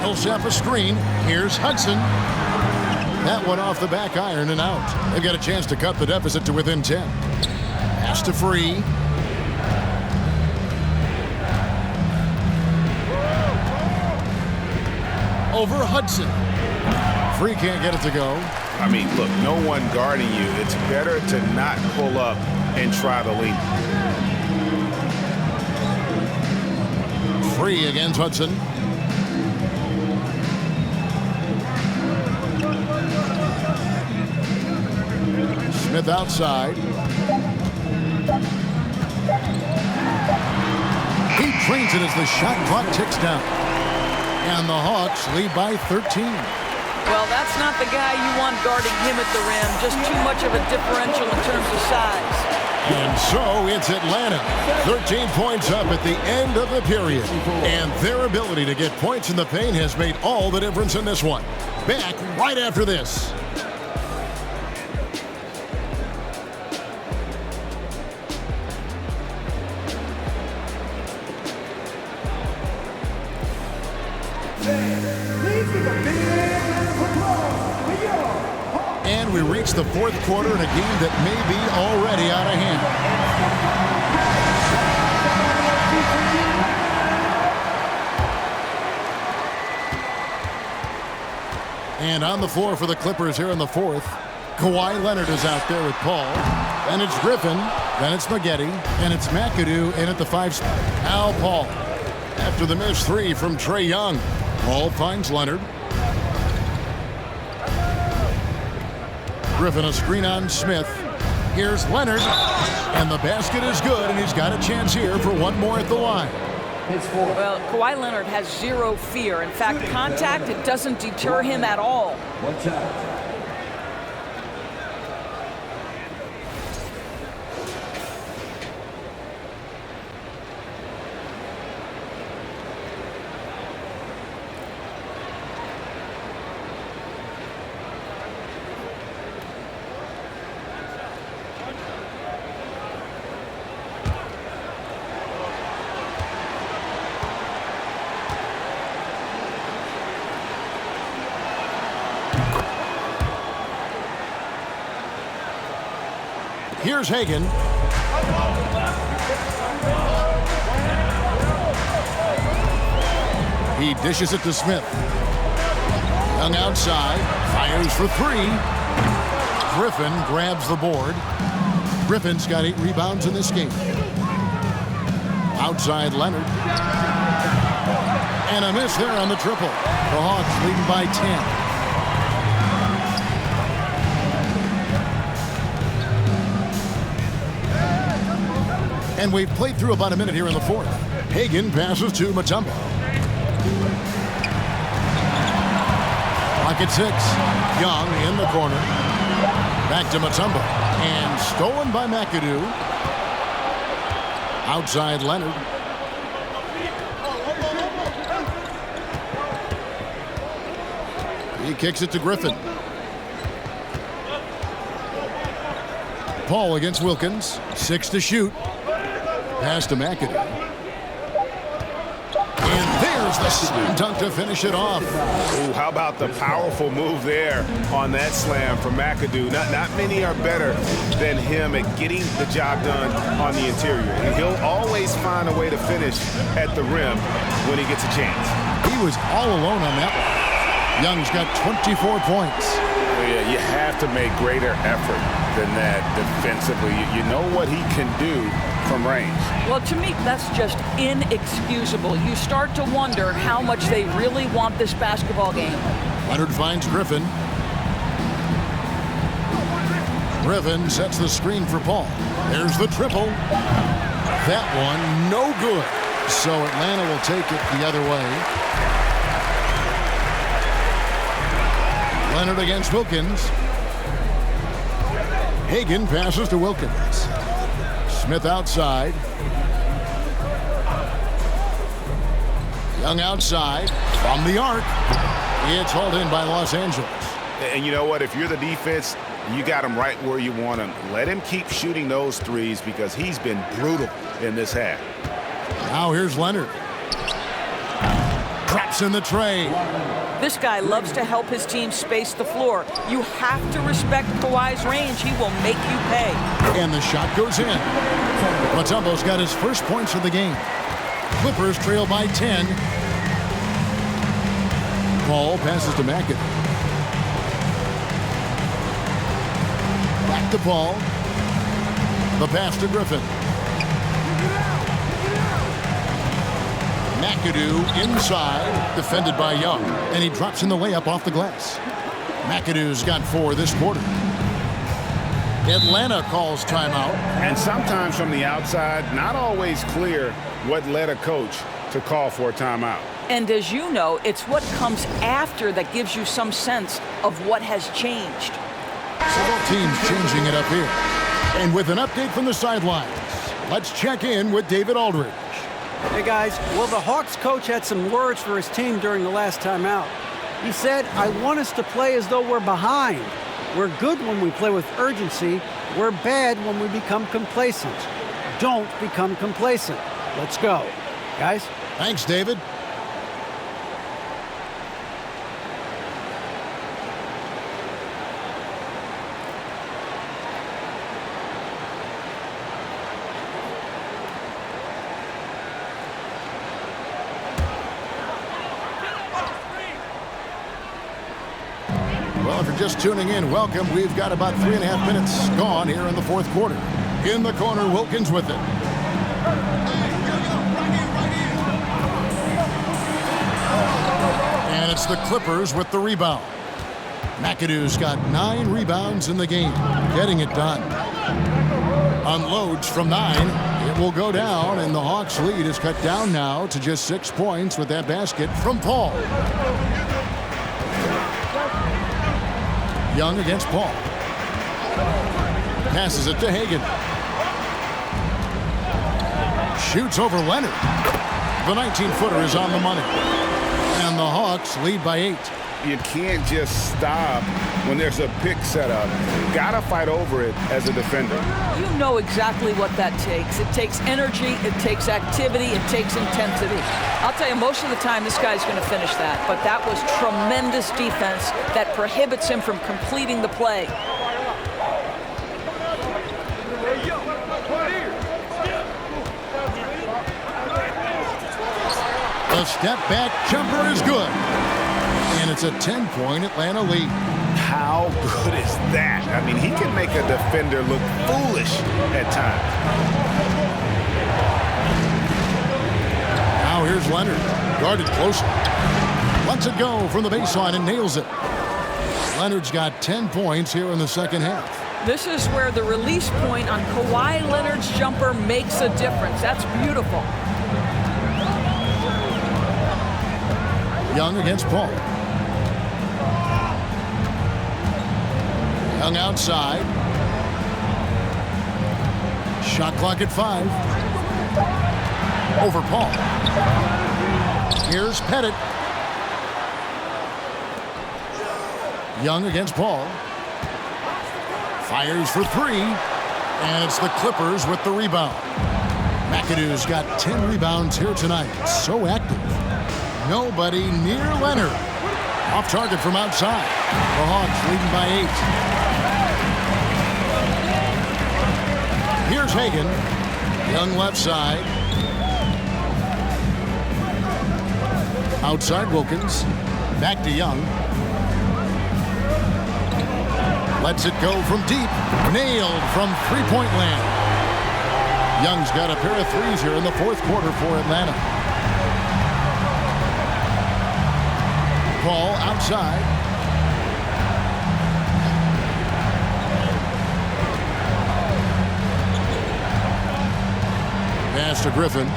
He'll set a screen. Here's Hudson. That one off the back iron and out. They've got a chance to cut the deficit to within 10. Pass to Free. Over Hudson. Free can't get it to go. I mean, look, no one guarding you. It's better to not pull up and try to lean. Free against Hudson. Smith outside. He drains it as the shot clock ticks down. And the Hawks lead by 13. Well, that's not the guy you want guarding him at the rim. Just too much of a differential in terms of size. And so it's Atlanta. 13 points up at the end of the period. And their ability to get points in the paint has made all the difference in this one. Back right after this. And we reach the fourth quarter in a game that may be already out of hand. And on the floor for the Clippers here in the fourth, Kawhi Leonard is out there with Paul. Then it's Griffin, then it's Maggette, and it's McAdoo in at the 5 spot. Al Paul. After the missed three from Trae Young, Paul finds Leonard. Griffin a screen on Smith. Here's Leonard, and the basket is good, and he's got a chance here for one more at the line. Well, Kawhi Leonard has zero fear. In fact, contact, it doesn't deter him at all. One time. Here's Hagan. He dishes it to Smith. Young outside, fires for three. Griffin grabs the board. Griffin's got 8 rebounds in this game. Outside Leonard. And a miss there on the triple. The Hawks leading by 10. And we've played through about a minute here in the fourth. Hagan passes to Mutombo. Clock at 6. Young in the corner. Back to Mutombo. And stolen by McAdoo. Outside Leonard. He kicks it to Griffin. Paul against Wilkins. 6 to shoot. Pass to McAdoo. And there's the slam dunk to finish it off. Ooh, how about the powerful move there on that slam from McAdoo? Not many are better than him at getting the job done on the interior. And he'll always find a way to finish at the rim when he gets a chance. He was all alone on that one. Young's got 24 points. Yeah, you have to make greater effort than that defensively. You know what he can do from range. Well, to me, that's just inexcusable. You start to wonder how much they really want this basketball game. Leonard finds Griffin. Griffin sets the screen for Paul. There's the triple. That one, no good. So Atlanta will take it the other way. Leonard against Wilkins. Hagan passes to Wilkins. Smith outside. Young outside from the arc. It's hauled in by Los Angeles. And you know what? If you're the defense, you got him right where you want him. Let him keep shooting those threes because he's been brutal in this half. Now here's Leonard. Drops in the tray. This guy loves to help his team space the floor. You have to respect Kawhi's range. He will make you pay. And the shot goes in. Mutombo's got his first points of the game. Clippers trail by 10. Paul passes to McAdoo. Back to Paul. The pass to Griffin. McAdoo inside, defended by Young, and he drops in the layup off the glass. McAdoo's got 4 this quarter. Atlanta calls timeout. And sometimes from the outside, not always clear what led a coach to call for a timeout. And as you know, it's what comes after that gives you some sense of what has changed. Several teams changing it up here. And with an update from the sidelines, let's check in with David Aldridge. Hey guys, well, the Hawks coach had some words for his team during the last timeout. He said, "I want us to play as though we're behind. We're good when we play with urgency. We're bad when we become complacent. Don't become complacent. Let's go." Guys? Thanks, David. Well, if you're just tuning in, welcome. We've got about 3.5 minutes gone here in the fourth quarter. In the corner, Wilkins with it. And it's the Clippers with the rebound. McAdoo's got 9 rebounds in the game, getting it done. Unloads from 9. It will go down, and the Hawks' lead is cut down now to just 6 points with that basket from Paul. Young against Paul. Passes it to Hagan. Shoots over Leonard. The 19-footer is on the money. And the Hawks lead by 8. You can't just stop when there's a pick set up. Gotta fight over it as a defender. You know exactly what that takes. It takes energy, it takes activity, it takes intensity. I'll tell you, most of the time this guy's going to finish that, but that was tremendous defense that prohibits him from completing the play. The step-back jumper is good. And it's a 10-point Atlanta lead. How good is that? I mean, he can make a defender look foolish at times. Now here's Leonard, guarded closely. Lets it go from the baseline and nails it. Leonard's got 10 points here in the second half. This is where the release point on Kawhi Leonard's jumper makes a difference. That's beautiful. Young against Paul. Young outside. Shot clock at 5. Over Paul. Here's Pettit. Young against Paul. Fires for 3. And it's the Clippers with the rebound. McAdoo's got 10 rebounds here tonight. So active. Nobody near Leonard. Off target from outside. The Hawks leading by 8. Here's Hagan. Young left side. Outside Wilkins. Back to Young. Lets it go from deep. Nailed from three-point land. Young's got a pair of threes here in the fourth quarter for Atlanta. Paul outside. Pass to Griffin.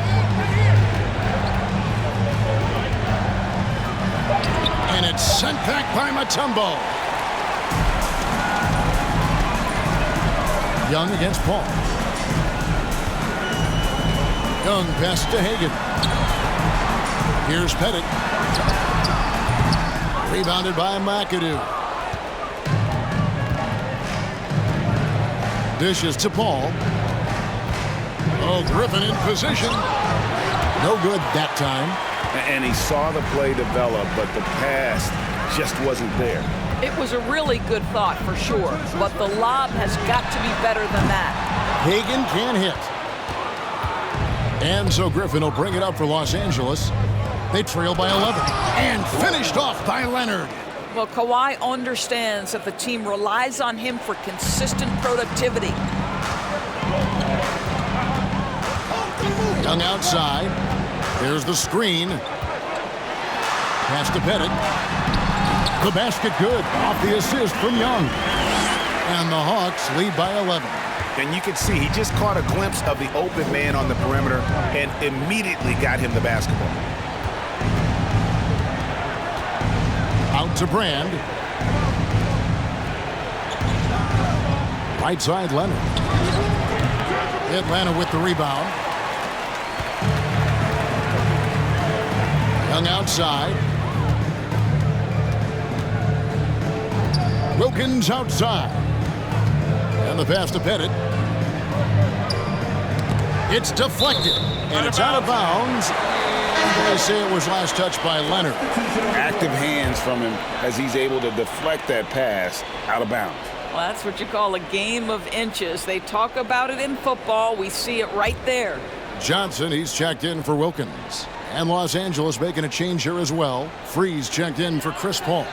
And it's sent back by Mutombo. Young against Paul. Young pass to Hagan. Here's Pettit. Rebounded by McAdoo. Dishes to Paul. Oh, Griffin in position. No good that time. And he saw the play develop, but the pass just wasn't there. It was a really good thought for sure, but the lob has got to be better than that. Hagan can't hit. And so Griffin will bring it up for Los Angeles. They trail by 11. And finished off by Leonard. Well, Kawhi understands that the team relies on him for consistent productivity. Young outside. There's the screen. Pass to Pettit. The basket good. Off the assist from Young. And the Hawks lead by 11. And you can see he just caught a glimpse of the open man on the perimeter and immediately got him the basketball. Out to Brand. Right side, Leonard. Atlanta with the rebound. Young outside. Wilkins outside. And the pass to Pettit. It's deflected. And it's out of bounds. They say it was last touched by Leonard. Active hands from him as he's able to deflect that pass out of bounds. Well, that's what you call a game of inches. They talk about it in football. We see it right there. Johnson, he's checked in for Wilkins. And Los Angeles making a change here as well. Freeze checked in for Chris Paul.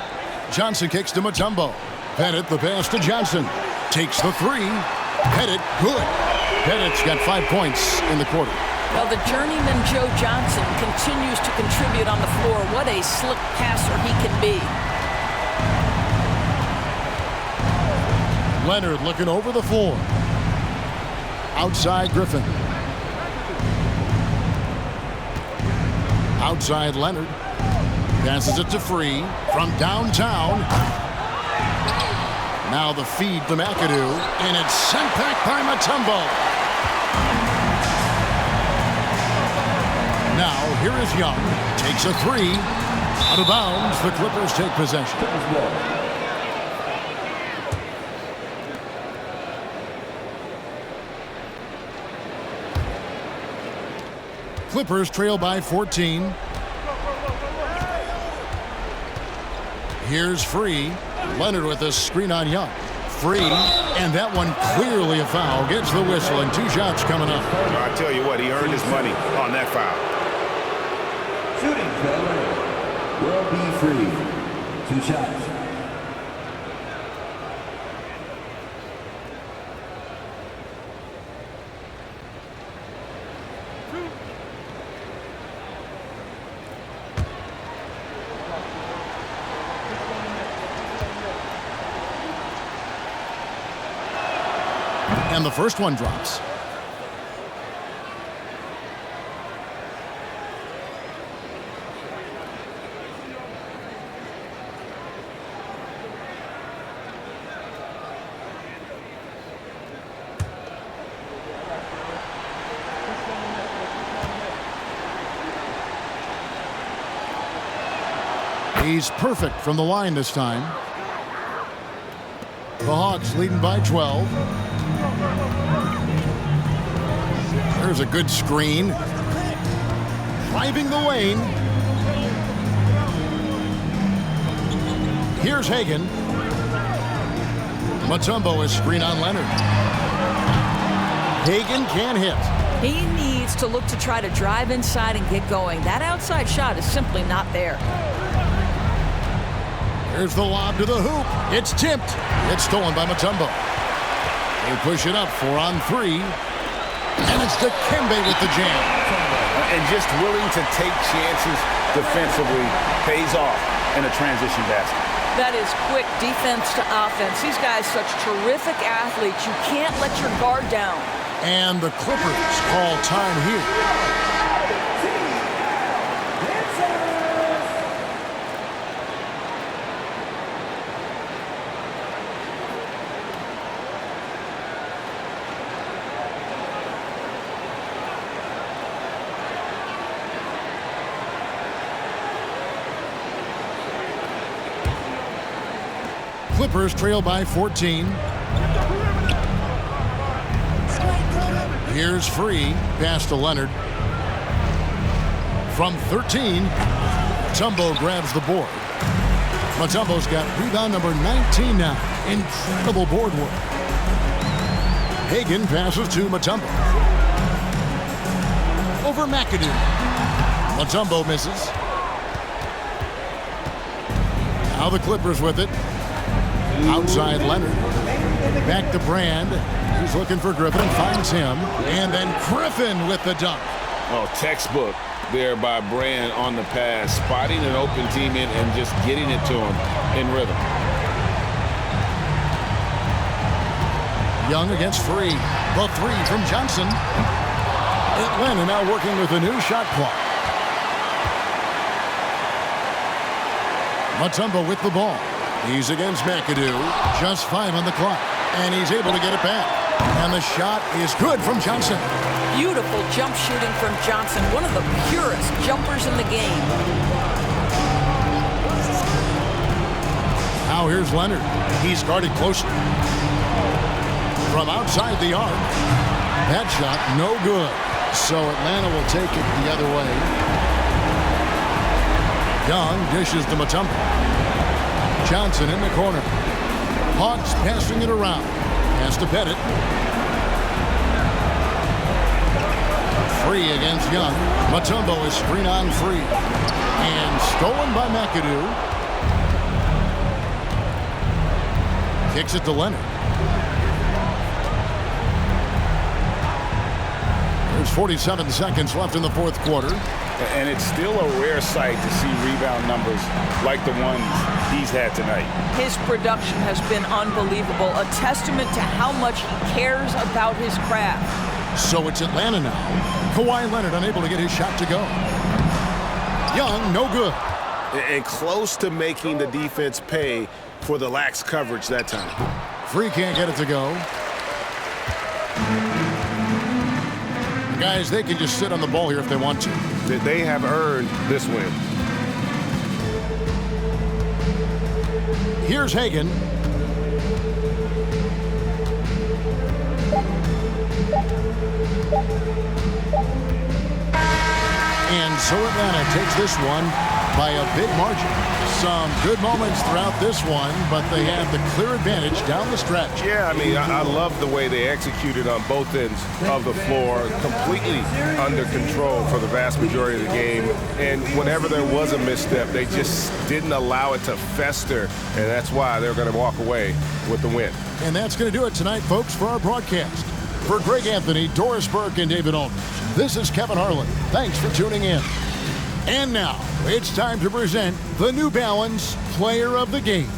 Johnson kicks to Mutombo. Pettit, the pass to Johnson. Takes the three. Pettit, good. Pettit's got 5 points in the quarter. Well, the journeyman Joe Johnson continues to contribute on the floor. What a slick passer he can be. Leonard looking over the floor. Outside Griffin. Outside Leonard. Passes it to Free from downtown. Now the feed to McAdoo. And it's sent back by Mutombo. Now, here is Young. Takes a three. Out of bounds, the Clippers take possession. Clippers trail by 14. Here's Free. Leonard with a screen on Young. Free, and that one clearly a foul. Gets the whistle, and 2 shots coming up. I tell you what, he earned his money on that foul. Shooting foul will be free. 2 shots. And the first one drops. He's perfect from the line this time. The Hawks leading by 12. There's a good screen. Driving the lane. Here's Hagan. Mutombo is screen on Leonard. Hagan can't hit. He needs to look to try to drive inside and get going. That outside shot is simply not there. Here's the lob to the hoop. It's tipped. It's stolen by Mutombo. They push it up 4 on 3. And it's Dikembe with the jam. And just willing to take chances defensively pays off in a transition basket. That is quick defense to offense. These guys such terrific athletes. You can't let your guard down. And the Clippers call time here. Clippers trail by 14. Here's Free. Pass to Leonard. From 13, Mutombo grabs the board. Mutombo's got rebound number 19 now. Incredible board work. Hagan passes to Mutombo. Over McAdoo. Mutombo misses. Now the Clippers with it. Outside Leonard. Back to Brand. He's looking for Griffin and finds him. And then Griffin with the dunk. Oh, textbook there by Brand on the pass. Spotting an open teammate and just getting it to him in rhythm. Young against Free. The three from Johnson. Atlanta now working with a new shot clock. Mutombo with the ball. He's against McAdoo. Just 5 on the clock. And he's able to get it back. And the shot is good from Johnson. Beautiful jump shooting from Johnson, one of the purest jumpers in the game. Now here's Leonard. He's guarded closely. From outside the arc. That shot no good. So Atlanta will take it the other way. Young dishes to Mutombo. Johnson in the corner. Hawks passing it around. Has to Pettit. Free against Young. Mutombo is screen on Free. And stolen by McAdoo. Kicks it to Leonard. There's 47 seconds left in the fourth quarter. And it's still a rare sight to see rebound numbers like the ones he's had tonight. His production has been unbelievable, a testament to how much he cares about his craft. So it's Atlanta now. Kawhi Leonard unable to get his shot to go. Young, no good. And close to making the defense pay for the lax coverage that time. Free can't get it to go. Guys, they can just sit on the ball here if they want to. They have earned this win. Here's Hagan. And so Atlanta takes this one by a big margin. Some good moments throughout this one, but they have the clear advantage down the stretch. Yeah, I mean, I love the way they executed on both ends of the floor, completely under control for the vast majority of the game. And whenever there was a misstep, they just didn't allow it to fester, and that's why they're going to walk away with the win. And that's going to do it tonight, folks, for our broadcast. For Greg Anthony, Doris Burke, and David Aldridge, this is Kevin Harlan. Thanks for tuning in. And now, it's time to present the New Balance Player of the Game.